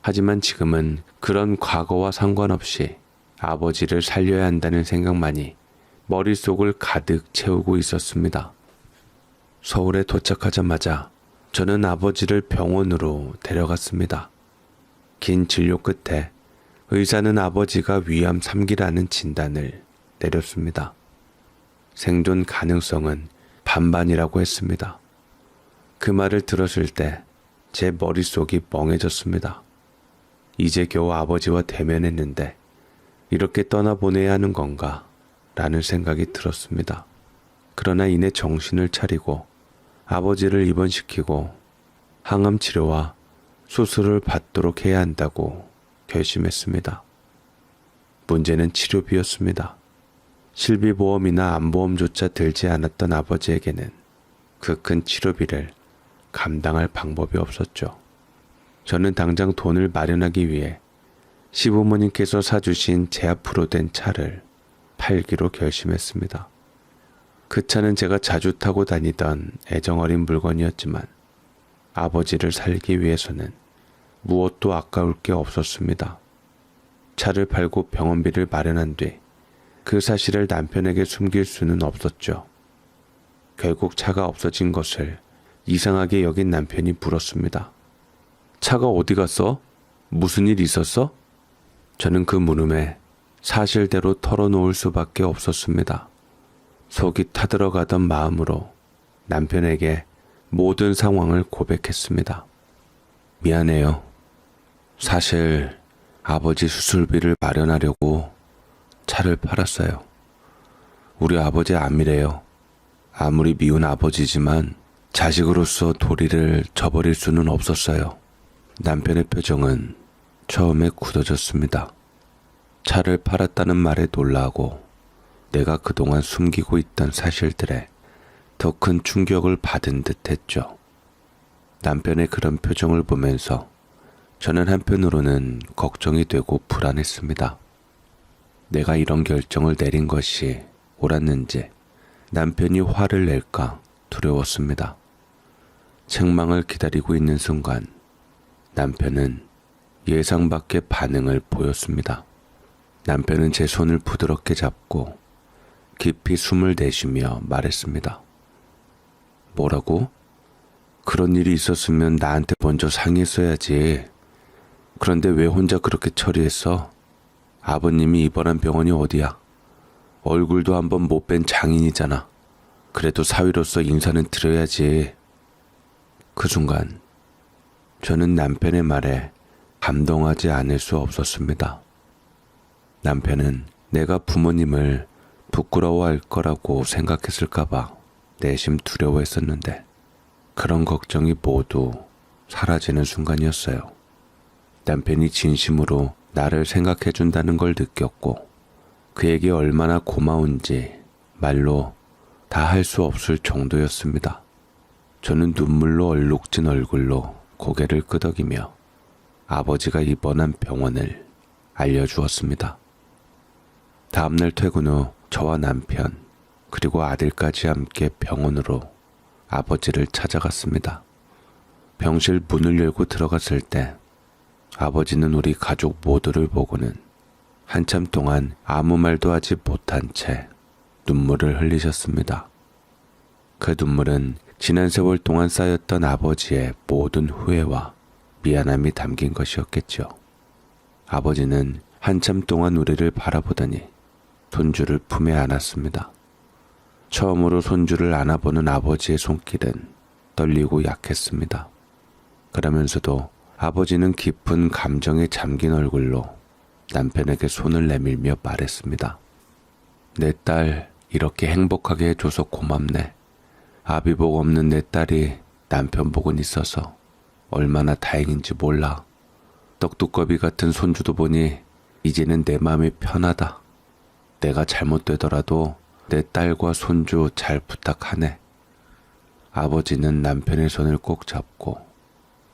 하지만 지금은 그런 과거와 상관없이 아버지를 살려야 한다는 생각만이 머릿속을 가득 채우고 있었습니다. 서울에 도착하자마자 저는 아버지를 병원으로 데려갔습니다. 긴 진료 끝에 의사는 아버지가 위암 3기라는 진단을 내렸습니다. 생존 가능성은 반반이라고 했습니다. 그 말을 들었을 때 제 머릿속이 멍해졌습니다. 이제 겨우 아버지와 대면했는데 이렇게 떠나보내야 하는 건가? 라는 생각이 들었습니다. 그러나 이내 정신을 차리고 아버지를 입원시키고 항암 치료와 수술을 받도록 해야 한다고 결심했습니다. 문제는 치료비였습니다. 실비보험이나 암보험조차 들지 않았던 아버지에게는 그 큰 치료비를 감당할 방법이 없었죠. 저는 당장 돈을 마련하기 위해 시부모님께서 사주신 제 앞으로 된 차를 팔기로 결심했습니다. 그 차는 제가 자주 타고 다니던 애정어린 물건이었지만 아버지를 살기 위해서는 무엇도 아까울 게 없었습니다. 차를 팔고 병원비를 마련한 뒤 그 사실을 남편에게 숨길 수는 없었죠. 결국 차가 없어진 것을 이상하게 여긴 남편이 물었습니다. 차가 어디 갔어? 무슨 일 있었어? 저는 그 물음에 사실대로 털어놓을 수밖에 없었습니다. 속이 타들어가던 마음으로 남편에게 모든 상황을 고백했습니다. 미안해요. 사실 아버지 수술비를 마련하려고 차를 팔았어요. 우리 아버지 암이래요. 아무리 미운 아버지지만 자식으로서 도리를 저버릴 수는 없었어요. 남편의 표정은 처음에 굳어졌습니다. 차를 팔았다는 말에 놀라고 내가 그동안 숨기고 있던 사실들에 더 큰 충격을 받은 듯 했죠. 남편의 그런 표정을 보면서 저는 한편으로는 걱정이 되고 불안했습니다. 내가 이런 결정을 내린 것이 옳았는지 남편이 화를 낼까 두려웠습니다. 책망을 기다리고 있는 순간 남편은 예상 밖의 반응을 보였습니다. 남편은 제 손을 부드럽게 잡고 깊이 숨을 내쉬며 말했습니다. 뭐라고? 그런 일이 있었으면 나한테 먼저 상의했어야지. 그런데 왜 혼자 그렇게 처리했어? 아버님이 입원한 병원이 어디야? 얼굴도 한번 못 뵌 장인이잖아. 그래도 사위로서 인사는 드려야지. 그 순간 저는 남편의 말에 감동하지 않을 수 없었습니다. 남편은 내가 부모님을 부끄러워할 거라고 생각했을까봐 내심 두려워했었는데 그런 걱정이 모두 사라지는 순간이었어요. 남편이 진심으로 나를 생각해준다는 걸 느꼈고 그에게 얼마나 고마운지 말로 다 할 수 없을 정도였습니다. 저는 눈물로 얼룩진 얼굴로 고개를 끄덕이며 아버지가 입원한 병원을 알려주었습니다. 다음날 퇴근 후 저와 남편 그리고 아들까지 함께 병원으로 아버지를 찾아갔습니다. 병실 문을 열고 들어갔을 때 아버지는 우리 가족 모두를 보고는 한참 동안 아무 말도 하지 못한 채 눈물을 흘리셨습니다. 그 눈물은 지난 세월 동안 쌓였던 아버지의 모든 후회와 미안함이 담긴 것이었겠죠. 아버지는 한참 동안 우리를 바라보더니 손주를 품에 안았습니다. 처음으로 손주를 안아보는 아버지의 손길은 떨리고 약했습니다. 그러면서도 아버지는 깊은 감정에 잠긴 얼굴로 남편에게 손을 내밀며 말했습니다. 내 딸 이렇게 행복하게 해줘서 고맙네. 아비복 없는 내 딸이 남편 복은 있어서 얼마나 다행인지 몰라. 떡두꺼비 같은 손주도 보니 이제는 내 마음이 편하다. 내가 잘못되더라도 내 딸과 손주 잘 부탁하네. 아버지는 남편의 손을 꼭 잡고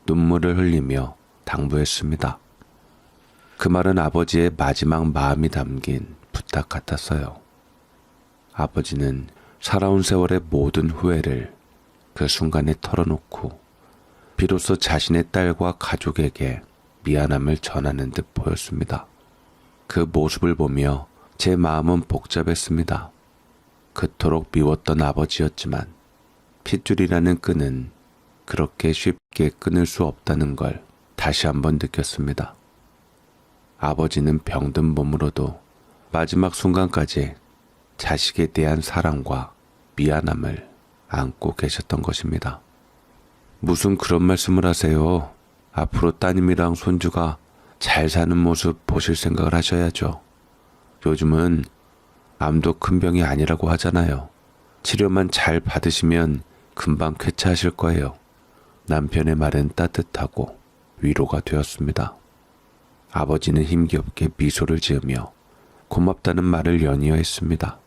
눈물을 흘리며 당부했습니다. 그 말은 아버지의 마지막 마음이 담긴 부탁 같았어요. 아버지는 살아온 세월의 모든 후회를 그 순간에 털어놓고 비로소 자신의 딸과 가족에게 미안함을 전하는 듯 보였습니다. 그 모습을 보며 제 마음은 복잡했습니다. 그토록 미웠던 아버지였지만 핏줄이라는 끈은 그렇게 쉽게 끊을 수 없다는 걸 다시 한번 느꼈습니다. 아버지는 병든 몸으로도 마지막 순간까지 자식에 대한 사랑과 미안함을 안고 계셨던 것입니다. 무슨 그런 말씀을 하세요. 앞으로 따님이랑 손주가 잘 사는 모습 보실 생각을 하셔야죠. 요즘은 암도 큰 병이 아니라고 하잖아요. 치료만 잘 받으시면 금방 쾌차하실 거예요. 남편의 말은 따뜻하고 위로가 되었습니다. 아버지는 힘겹게 미소를 지으며 고맙다는 말을 연이어 했습니다.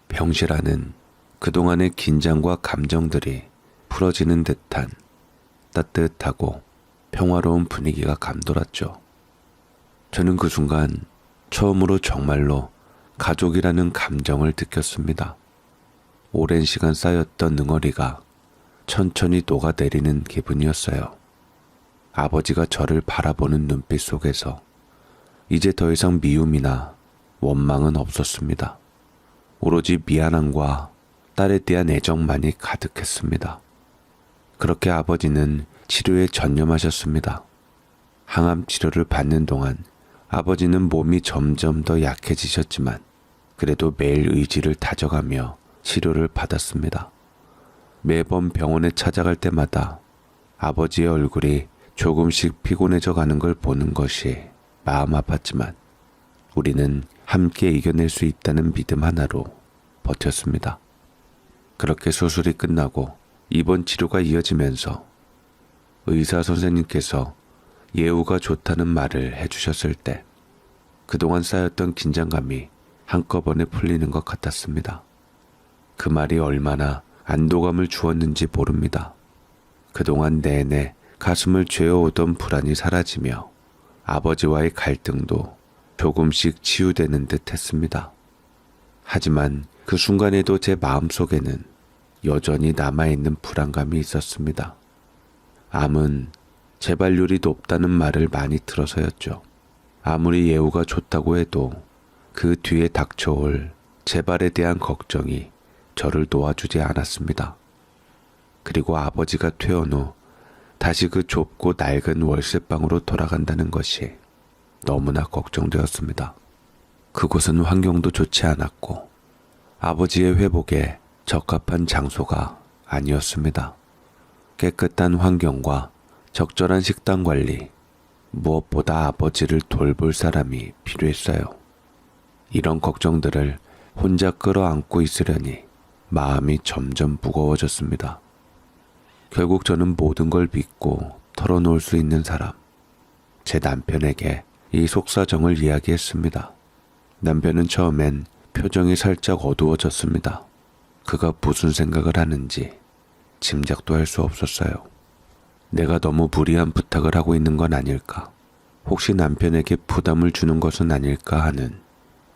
병실 안은 그동안의 긴장과 감정들이 풀어지는 듯한 따뜻하고 평화로운 분위기가 감돌았죠. 저는 그 순간 처음으로 정말로 가족이라는 감정을 느꼈습니다. 오랜 시간 쌓였던 응어리가 천천히 녹아내리는 기분이었어요. 아버지가 저를 바라보는 눈빛 속에서 이제 더 이상 미움이나 원망은 없었습니다. 오로지 미안함과 딸에 대한 애정만이 가득했습니다. 그렇게 아버지는 치료에 전념하셨습니다. 항암 치료를 받는 동안 아버지는 몸이 점점 더 약해지셨지만 그래도 매일 의지를 다져가며 치료를 받았습니다. 매번 병원에 찾아갈 때마다 아버지의 얼굴이 조금씩 피곤해져 가는 걸 보는 것이 마음 아팠지만 우리는 함께 이겨낼 수 있다는 믿음 하나로 버텼습니다. 그렇게 수술이 끝나고 입원 치료가 이어지면서 의사 선생님께서 예후가 좋다는 말을 해주셨을 때 그동안 쌓였던 긴장감이 한꺼번에 풀리는 것 같았습니다. 그 말이 얼마나 안도감을 주었는지 모릅니다. 그동안 내내 가슴을 죄어오던 불안이 사라지며 아버지와의 갈등도 조금씩 치유되는 듯 했습니다. 하지만 그 순간에도 제 마음속에는 여전히 남아있는 불안감이 있었습니다. 암은 재발률이 높다는 말을 많이 들어서였죠. 아무리 예후가 좋다고 해도 그 뒤에 닥쳐올 재발에 대한 걱정이 저를 놓아주지 않았습니다. 그리고 아버지가 퇴원 후 다시 그 좁고 낡은 월세방으로 돌아간다는 것이 너무나 걱정되었습니다. 그곳은 환경도 좋지 않았고 아버지의 회복에 적합한 장소가 아니었습니다. 깨끗한 환경과 적절한 식단 관리, 무엇보다 아버지를 돌볼 사람이 필요했어요. 이런 걱정들을 혼자 끌어안고 있으려니 마음이 점점 무거워졌습니다. 결국 저는 모든 걸 믿고 털어놓을 수 있는 사람, 제 남편에게 이 속사정을 이야기했습니다. 남편은 처음엔 표정이 살짝 어두워졌습니다. 그가 무슨 생각을 하는지 짐작도 할 수 없었어요. 내가 너무 무리한 부탁을 하고 있는 건 아닐까? 혹시 남편에게 부담을 주는 것은 아닐까 하는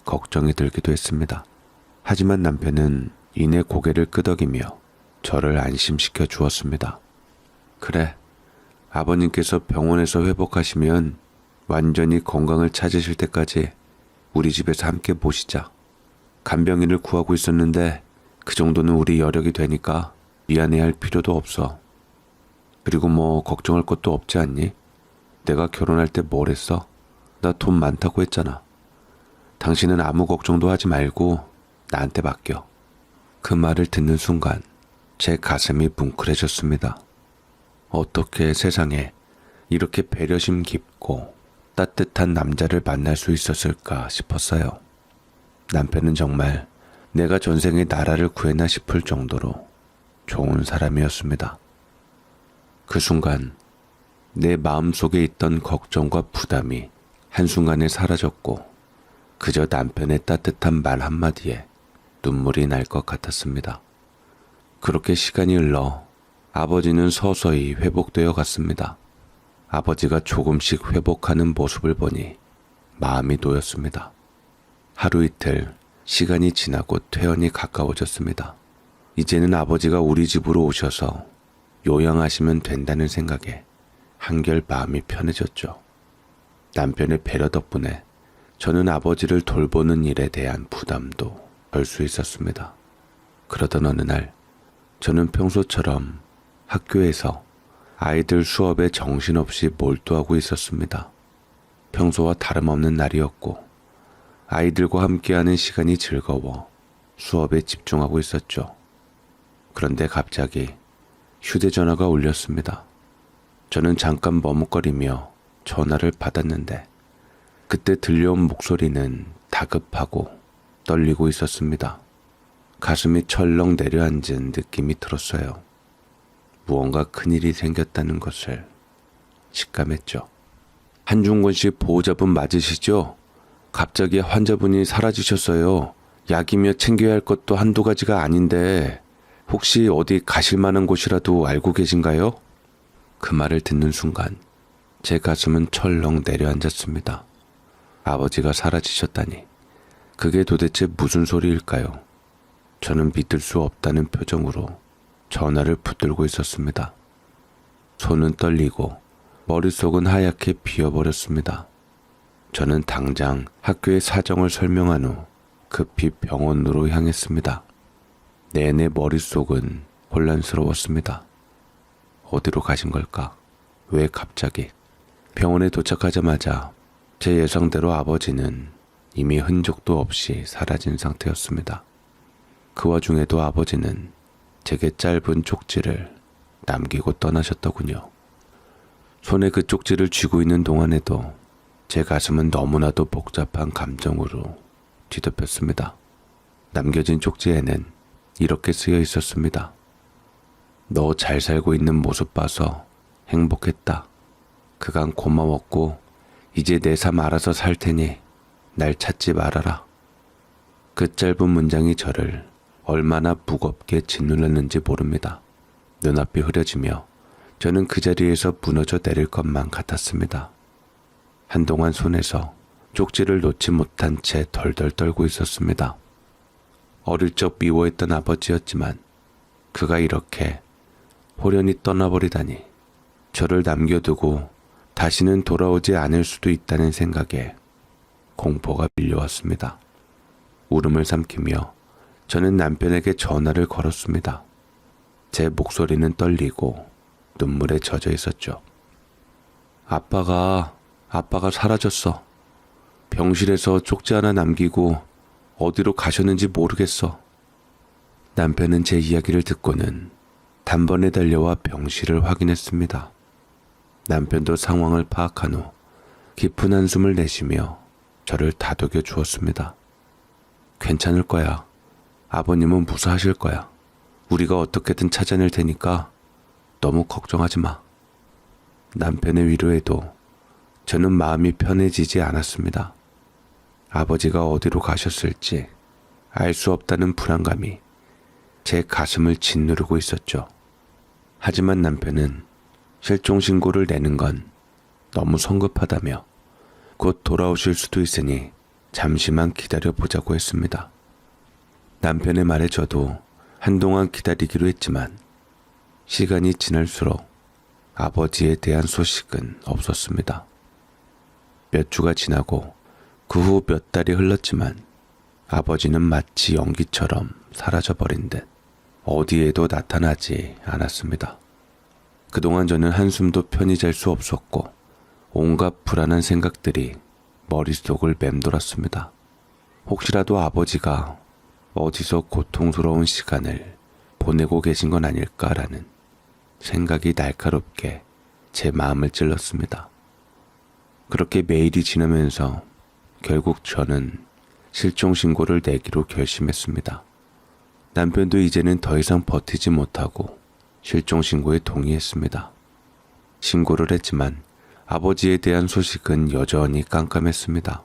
걱정이 들기도 했습니다. 하지만 남편은 이내 고개를 끄덕이며 저를 안심시켜 주었습니다. 그래, 아버님께서 병원에서 회복하시면 완전히 건강을 찾으실 때까지 우리 집에서 함께 모시자. 간병인을 구하고 있었는데 그 정도는 우리 여력이 되니까 미안해할 필요도 없어. 그리고 뭐 걱정할 것도 없지 않니? 내가 결혼할 때 뭘 했어? 나 돈 많다고 했잖아. 당신은 아무 걱정도 하지 말고 나한테 맡겨. 그 말을 듣는 순간 제 가슴이 뭉클해졌습니다. 어떻게 세상에 이렇게 배려심 깊고 따뜻한 남자를 만날 수 있었을까 싶었어요. 남편은 정말 내가 전생에 나라를 구했나 싶을 정도로 좋은 사람이었습니다. 그 순간 내 마음속에 있던 걱정과 부담이 한순간에 사라졌고 그저 남편의 따뜻한 말 한마디에 눈물이 날 것 같았습니다. 그렇게 시간이 흘러 아버지는 서서히 회복되어 갔습니다. 아버지가 조금씩 회복하는 모습을 보니 마음이 놓였습니다. 하루 이틀 시간이 지나고 퇴원이 가까워졌습니다. 이제는 아버지가 우리 집으로 오셔서 요양하시면 된다는 생각에 한결 마음이 편해졌죠. 남편의 배려 덕분에 저는 아버지를 돌보는 일에 대한 부담도 덜 수 있었습니다. 그러던 어느 날 저는 평소처럼 학교에서 아이들 수업에 정신없이 몰두하고 있었습니다. 평소와 다름없는 날이었고 아이들과 함께하는 시간이 즐거워 수업에 집중하고 있었죠. 그런데 갑자기 휴대전화가 울렸습니다. 저는 잠깐 머뭇거리며 전화를 받았는데 그때 들려온 목소리는 다급하고 떨리고 있었습니다. 가슴이 철렁 내려앉은 느낌이 들었어요. 무언가 큰일이 생겼다는 것을 직감했죠. 한중권 씨 보호자분 맞으시죠? 갑자기 환자분이 사라지셨어요. 약이며 챙겨야 할 것도 한두 가지가 아닌데 혹시 어디 가실 만한 곳이라도 알고 계신가요? 그 말을 듣는 순간 제 가슴은 철렁 내려앉았습니다. 아버지가 사라지셨다니 그게 도대체 무슨 소리일까요? 저는 믿을 수 없다는 표정으로 전화를 붙들고 있었습니다. 손은 떨리고 머릿속은 하얗게 비어버렸습니다. 저는 당장 학교의 사정을 설명한 후 급히 병원으로 향했습니다. 내내 머릿속은 혼란스러웠습니다. 어디로 가신 걸까? 왜 갑자기? 병원에 도착하자마자 제 예상대로 아버지는 이미 흔적도 없이 사라진 상태였습니다. 그 와중에도 아버지는 제게 짧은 쪽지를 남기고 떠나셨더군요. 손에 그 쪽지를 쥐고 있는 동안에도 제 가슴은 너무나도 복잡한 감정으로 뒤덮였습니다. 남겨진 쪽지에는 이렇게 쓰여 있었습니다. 너 잘 살고 있는 모습 봐서 행복했다. 그간 고마웠고 이제 내 삶 알아서 살 테니 날 찾지 말아라. 그 짧은 문장이 저를 얼마나 무겁게 짓눌렀는지 모릅니다. 눈앞이 흐려지며 저는 그 자리에서 무너져 내릴 것만 같았습니다. 한동안 손에서 쪽지를 놓지 못한 채 덜덜 떨고 있었습니다. 어릴 적 미워했던 아버지였지만 그가 이렇게 호련히 떠나버리다니 저를 남겨두고 다시는 돌아오지 않을 수도 있다는 생각에 공포가 밀려왔습니다. 울음을 삼키며 저는 남편에게 전화를 걸었습니다. 제 목소리는 떨리고 눈물에 젖어 있었죠. 아빠가 사라졌어. 병실에서 쪽지 하나 남기고 어디로 가셨는지 모르겠어. 남편은 제 이야기를 듣고는 단번에 달려와 병실을 확인했습니다. 남편도 상황을 파악한 후 깊은 한숨을 내쉬며 저를 다독여 주었습니다. 괜찮을 거야. 아버님은 무사하실 거야. 우리가 어떻게든 찾아낼 테니까 너무 걱정하지 마. 남편의 위로에도 저는 마음이 편해지지 않았습니다. 아버지가 어디로 가셨을지 알 수 없다는 불안감이 제 가슴을 짓누르고 있었죠. 하지만 남편은 실종신고를 내는 건 너무 성급하다며 곧 돌아오실 수도 있으니 잠시만 기다려보자고 했습니다. 남편의 말에 저도 한동안 기다리기로 했지만 시간이 지날수록 아버지에 대한 소식은 없었습니다. 몇 주가 지나고 그 후 몇 달이 흘렀지만 아버지는 마치 연기처럼 사라져버린 듯 어디에도 나타나지 않았습니다. 그동안 저는 한숨도 편히 잘 수 없었고 온갖 불안한 생각들이 머릿속을 맴돌았습니다. 혹시라도 아버지가 어디서 고통스러운 시간을 보내고 계신 건 아닐까라는 생각이 날카롭게 제 마음을 찔렀습니다. 그렇게 매일이 지나면서 결국 저는 실종신고를 내기로 결심했습니다. 남편도 이제는 더 이상 버티지 못하고 실종신고에 동의했습니다. 신고를 했지만 아버지에 대한 소식은 여전히 깜깜했습니다.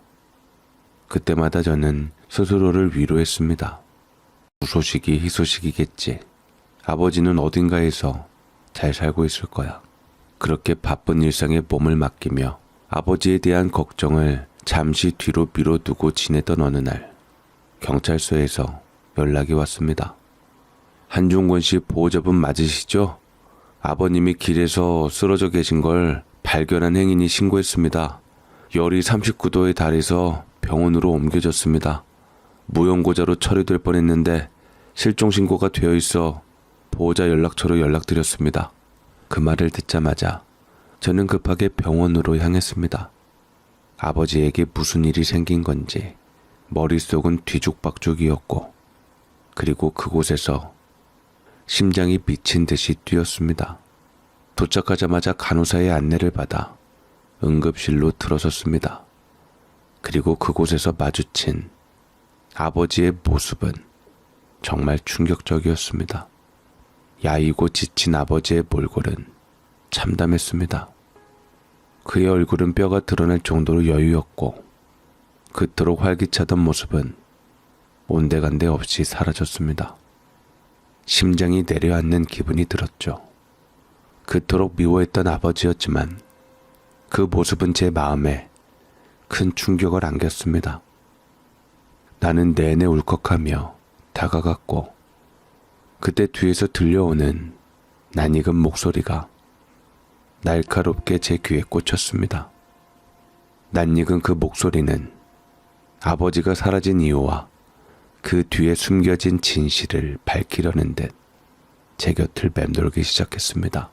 그때마다 저는 스스로를 위로했습니다. 무소식이 희소식이겠지. 아버지는 어딘가에서 잘 살고 있을 거야. 그렇게 바쁜 일상에 몸을 맡기며 아버지에 대한 걱정을 잠시 뒤로 미뤄두고 지내던 어느 날 경찰서에서 연락이 왔습니다. 한종권 씨 보호자분 맞으시죠? 아버님이 길에서 쓰러져 계신 걸 발견한 행인이 신고했습니다. 열이 39도에 달해서 병원으로 옮겨졌습니다. 무용고자로 처리될 뻔했는데 실종신고가 되어 있어 보호자 연락처로 연락드렸습니다. 그 말을 듣자마자 저는 급하게 병원으로 향했습니다. 아버지에게 무슨 일이 생긴 건지 머릿속은 뒤죽박죽이었고 그리고 그곳에서 심장이 미친 듯이 뛰었습니다. 도착하자마자 간호사의 안내를 받아 응급실로 들어섰습니다. 그리고 그곳에서 마주친 아버지의 모습은 정말 충격적이었습니다. 야이고 지친 아버지의 몰골은 참담했습니다. 그의 얼굴은 뼈가 드러날 정도로 여유였고 그토록 활기차던 모습은 온데간데 없이 사라졌습니다. 심장이 내려앉는 기분이 들었죠. 그토록 미워했던 아버지였지만 그 모습은 제 마음에 큰 충격을 안겼습니다. 나는 내내 울컥하며 다가갔고 그때 뒤에서 들려오는 낯익은 목소리가 날카롭게 제 귀에 꽂혔습니다. 낯익은 그 목소리는 아버지가 사라진 이유와 그 뒤에 숨겨진 진실을 밝히려는 듯 제 곁을 맴돌기 시작했습니다.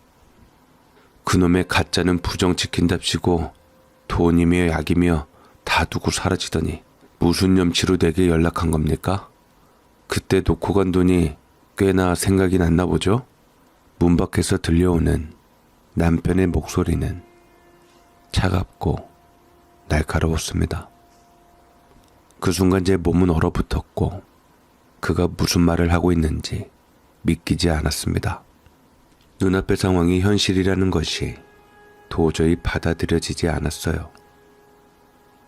그놈의 가짜는 부정지킨답시고 돈이며 약이며 다 두고 사라지더니 무슨 염치로 내게 연락한 겁니까? 그때 놓고 간 돈이 꽤나 생각이 났나 보죠? 문 밖에서 들려오는 남편의 목소리는 차갑고 날카로웠습니다. 그 순간 제 몸은 얼어붙었고 그가 무슨 말을 하고 있는지 믿기지 않았습니다. 눈앞의 상황이 현실이라는 것이 도저히 받아들여지지 않았어요.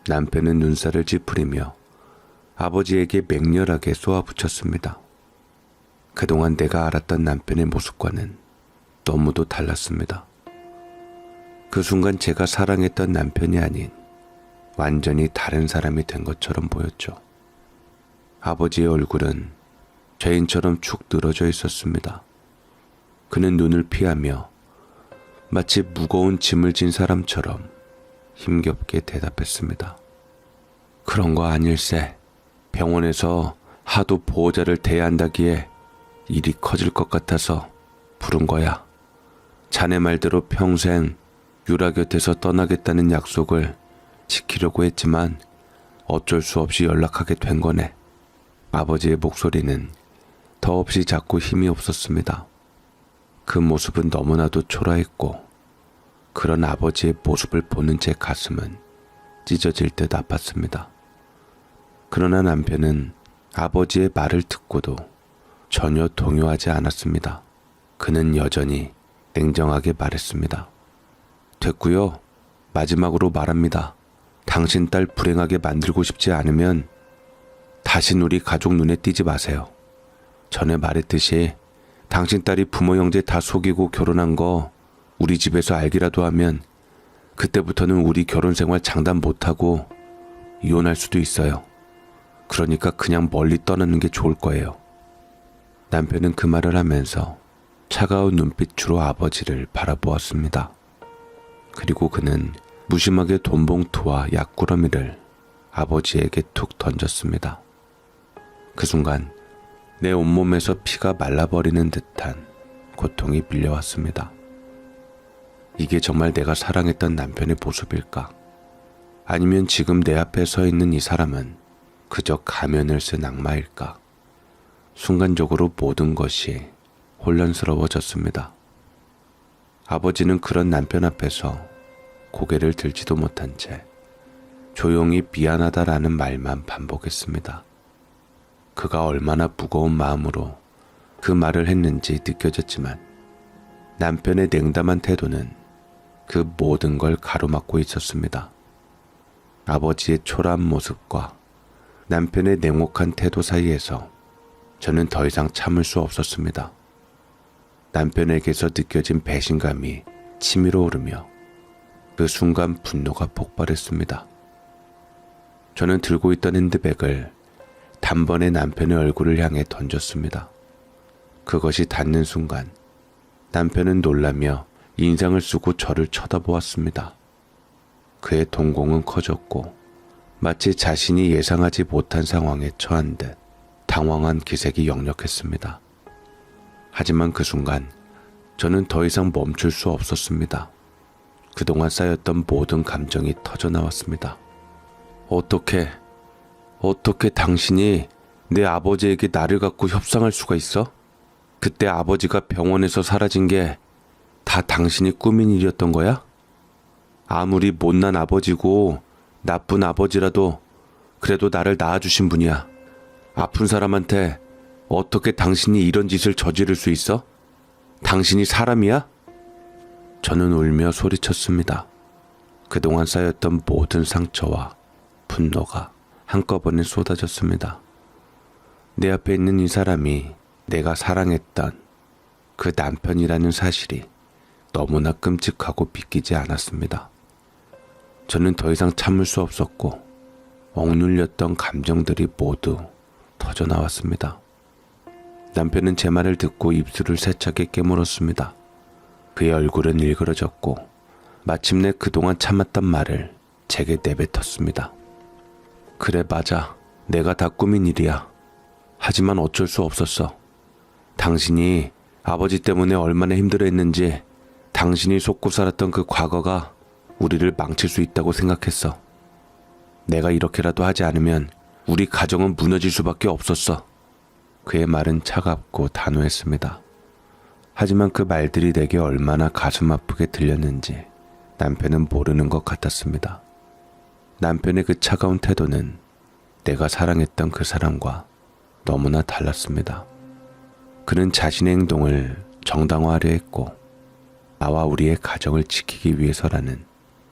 남편은 눈살을 찌푸리며 아버지에게 맹렬하게 쏘아붙였습니다. 그동안 내가 알았던 남편의 모습과는 너무도 달랐습니다. 그 순간 제가 사랑했던 남편이 아닌 완전히 다른 사람이 된 것처럼 보였죠. 아버지의 얼굴은 죄인처럼 축 늘어져 있었습니다. 그는 눈을 피하며 마치 무거운 짐을 진 사람처럼 힘겹게 대답했습니다. 그런 거 아닐세. 병원에서 하도 보호자를 대야 한다기에 일이 커질 것 같아서 부른 거야. 자네 말대로 평생 유라 곁에서 떠나겠다는 약속을 지키려고 했지만 어쩔 수 없이 연락하게 된 거네. 아버지의 목소리는 더없이 작고 힘이 없었습니다. 그 모습은 너무나도 초라했고 그런 아버지의 모습을 보는 제 가슴은 찢어질 듯 아팠습니다. 그러나 남편은 아버지의 말을 듣고도 전혀 동요하지 않았습니다. 그는 여전히 냉정하게 말했습니다. 됐고요. 마지막으로 말합니다. 당신 딸 불행하게 만들고 싶지 않으면 다신 우리 가족 눈에 띄지 마세요. 전에 말했듯이 당신 딸이 부모 형제 다 속이고 결혼한 거 우리 집에서 알기라도 하면 그때부터는 우리 결혼 생활 장담 못하고 이혼할 수도 있어요. 그러니까 그냥 멀리 떠나는 게 좋을 거예요. 남편은 그 말을 하면서 차가운 눈빛으로 아버지를 바라보았습니다. 그리고 그는 무심하게 돈봉투와 약구러미를 아버지에게 툭 던졌습니다. 그 순간 내 온몸에서 피가 말라버리는 듯한 고통이 밀려왔습니다. 이게 정말 내가 사랑했던 남편의 모습일까? 아니면 지금 내 앞에 서 있는 이 사람은 그저 가면을 쓴 악마일까? 순간적으로 모든 것이 혼란스러워졌습니다. 아버지는 그런 남편 앞에서 고개를 들지도 못한 채 조용히 미안하다라는 말만 반복했습니다. 그가 얼마나 무거운 마음으로 그 말을 했는지 느껴졌지만 남편의 냉담한 태도는 그 모든 걸 가로막고 있었습니다. 아버지의 초라한 모습과 남편의 냉혹한 태도 사이에서 저는 더 이상 참을 수 없었습니다. 남편에게서 느껴진 배신감이 치밀어 오르며 그 순간 분노가 폭발했습니다. 저는 들고 있던 핸드백을 단번에 남편의 얼굴을 향해 던졌습니다. 그것이 닿는 순간 남편은 놀라며 인상을 쓰고 저를 쳐다보았습니다. 그의 동공은 커졌고 마치 자신이 예상하지 못한 상황에 처한 듯 당황한 기색이 역력했습니다. 하지만 그 순간 저는 더 이상 멈출 수 없었습니다. 그동안 쌓였던 모든 감정이 터져나왔습니다. 어떻게 당신이 내 아버지에게 나를 갖고 협상할 수가 있어? 그때 아버지가 병원에서 사라진 게 다 당신이 꾸민 일이었던 거야? 아무리 못난 아버지고 나쁜 아버지라도 그래도 나를 낳아주신 분이야. 아픈 사람한테 어떻게 당신이 이런 짓을 저지를 수 있어? 당신이 사람이야? 저는 울며 소리쳤습니다. 그동안 쌓였던 모든 상처와 분노가 한꺼번에 쏟아졌습니다. 내 앞에 있는 이 사람이 내가 사랑했던 그 남편이라는 사실이 너무나 끔찍하고 믿기지 않았습니다. 저는 더 이상 참을 수 없었고 억눌렸던 감정들이 모두 터져나왔습니다. 남편은 제 말을 듣고 입술을 세차게 깨물었습니다. 그의 얼굴은 일그러졌고 마침내 그동안 참았던 말을 제게 내뱉었습니다. 그래, 맞아. 내가 다 꾸민 일이야. 하지만 어쩔 수 없었어. 당신이 아버지 때문에 얼마나 힘들어했는지 당신이 속고 살았던 그 과거가 우리를 망칠 수 있다고 생각했어. 내가 이렇게라도 하지 않으면 우리 가정은 무너질 수밖에 없었어. 그의 말은 차갑고 단호했습니다. 하지만 그 말들이 내게 얼마나 가슴 아프게 들렸는지 남편은 모르는 것 같았습니다. 남편의 그 차가운 태도는 내가 사랑했던 그 사람과 너무나 달랐습니다. 그는 자신의 행동을 정당화하려 했고 나와 우리의 가정을 지키기 위해서라는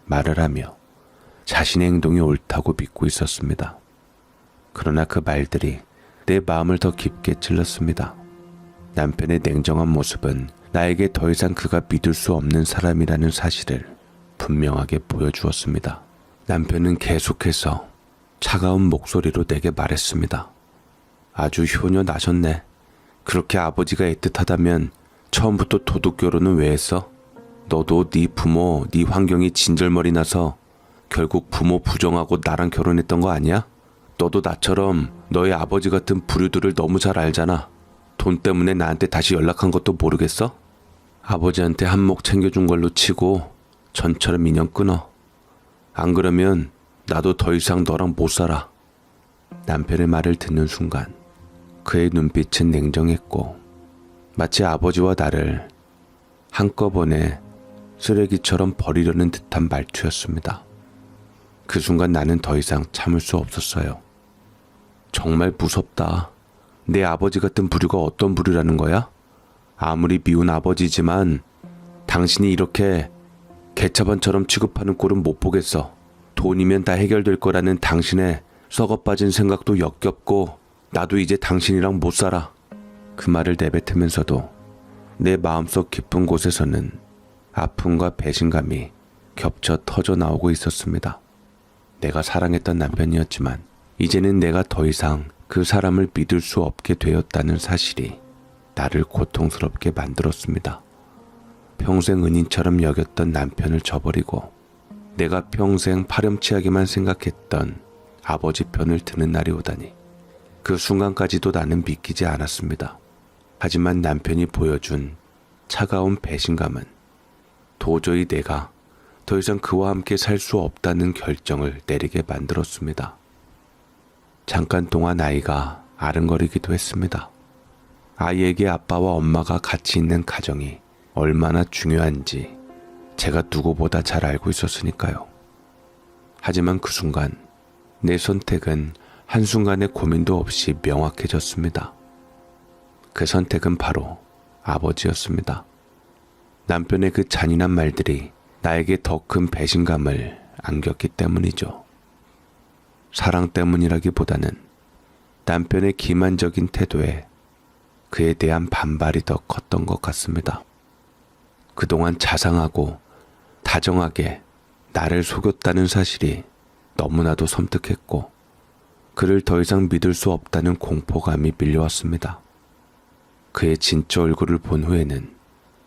말을 하며 자신의 행동이 옳다고 믿고 있었습니다. 그러나 그 말들이 내 마음을 더 깊게 찔렀습니다. 남편의 냉정한 모습은 나에게 더 이상 그가 믿을 수 없는 사람이라는 사실을 분명하게 보여주었습니다. 남편은 계속해서 차가운 목소리로 내게 말했습니다. 아주 효녀 나셨네. 그렇게 아버지가 애틋하다면 처음부터 도둑 결혼은 왜 했어? 너도 네 부모, 네 환경이 진절머리 나서 결국 부모 부정하고 나랑 결혼했던 거 아니야? 너도 나처럼 너의 아버지 같은 부류들을 너무 잘 알잖아. 돈 때문에 나한테 다시 연락한 것도 모르겠어? 아버지한테 한몫 챙겨준 걸로 치고 전처럼 인연 끊어. 안 그러면 나도 더 이상 너랑 못 살아. 남편의 말을 듣는 순간 그의 눈빛은 냉정했고 마치 아버지와 나를 한꺼번에 쓰레기처럼 버리려는 듯한 말투였습니다. 그 순간 나는 더 이상 참을 수 없었어요. 정말 무섭다. 내 아버지 같은 부류가 어떤 부류라는 거야? 아무리 미운 아버지지만 당신이 이렇게 개차반처럼 취급하는 꼴은 못 보겠어. 돈이면 다 해결될 거라는 당신의 썩어빠진 생각도 역겹고 나도 이제 당신이랑 못 살아. 그 말을 내뱉으면서도 내 마음속 깊은 곳에서는 아픔과 배신감이 겹쳐 터져 나오고 있었습니다. 내가 사랑했던 남편이었지만 이제는 내가 더 이상 그 사람을 믿을 수 없게 되었다는 사실이 나를 고통스럽게 만들었습니다. 평생 은인처럼 여겼던 남편을 저버리고 내가 평생 파렴치하게만 생각했던 아버지 편을 드는 날이 오다니 그 순간까지도 나는 믿기지 않았습니다. 하지만 남편이 보여준 차가운 배신감은 도저히 내가 더 이상 그와 함께 살 수 없다는 결정을 내리게 만들었습니다. 잠깐 동안 아이가 아른거리기도 했습니다. 아이에게 아빠와 엄마가 같이 있는 가정이 얼마나 중요한지 제가 누구보다 잘 알고 있었으니까요. 하지만 그 순간 내 선택은 한순간의 고민도 없이 명확해졌습니다. 그 선택은 바로 아버지였습니다. 남편의 그 잔인한 말들이 나에게 더 큰 배신감을 안겼기 때문이죠. 사랑 때문이라기보다는 남편의 기만적인 태도에 그에 대한 반발이 더 컸던 것 같습니다. 그동안 자상하고 다정하게 나를 속였다는 사실이 너무나도 섬뜩했고 그를 더 이상 믿을 수 없다는 공포감이 밀려왔습니다. 그의 진짜 얼굴을 본 후에는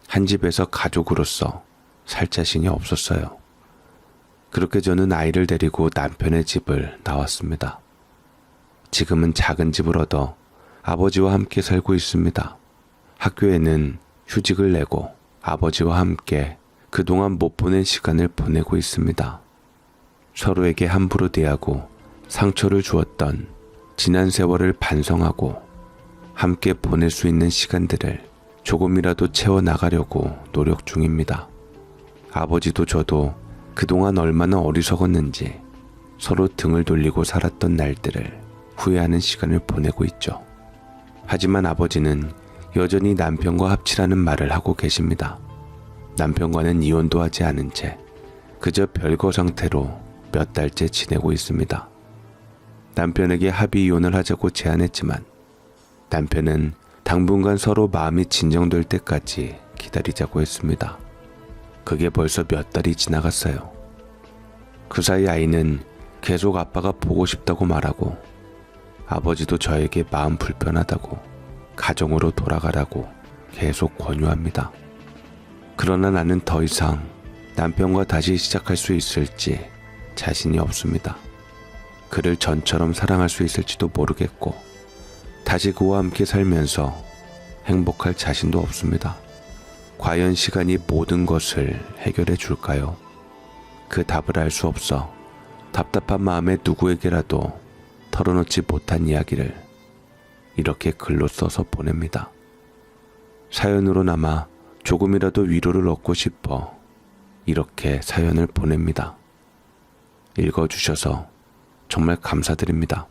한 집에서 가족으로서 살 자신이 없었어요. 그렇게 저는 아이를 데리고 남편의 집을 나왔습니다. 지금은 작은 집을 얻어 아버지와 함께 살고 있습니다. 학교에는 휴직을 내고 아버지와 함께 그동안 못 보낸 시간을 보내고 있습니다. 서로에게 함부로 대하고 상처를 주었던 지난 세월을 반성하고 함께 보낼 수 있는 시간들을 조금이라도 채워나가려고 노력 중입니다. 아버지도 저도 그동안 얼마나 어리석었는지 서로 등을 돌리고 살았던 날들을 후회하는 시간을 보내고 있죠. 하지만 아버지는 여전히 남편과 합치라는 말을 하고 계십니다. 남편과는 이혼도 하지 않은 채 그저 별거 상태로 몇 달째 지내고 있습니다. 남편에게 합의 이혼을 하자고 제안했지만 남편은 당분간 서로 마음이 진정될 때까지 기다리자고 했습니다. 그게 벌써 몇 달이 지나갔어요. 그 사이 아이는 계속 아빠가 보고 싶다고 말하고 아버지도 저에게 마음 불편하다고 가정으로 돌아가라고 계속 권유합니다. 그러나 나는 더 이상 남편과 다시 시작할 수 있을지 자신이 없습니다. 그를 전처럼 사랑할 수 있을지도 모르겠고 다시 그와 함께 살면서 행복할 자신도 없습니다. 과연 시간이 모든 것을 해결해 줄까요? 그 답을 알 수 없어 답답한 마음에 누구에게라도 털어놓지 못한 이야기를 이렇게 글로 써서 보냅니다. 사연으로 남아 조금이라도 위로를 얻고 싶어 이렇게 사연을 보냅니다. 읽어주셔서 정말 감사드립니다.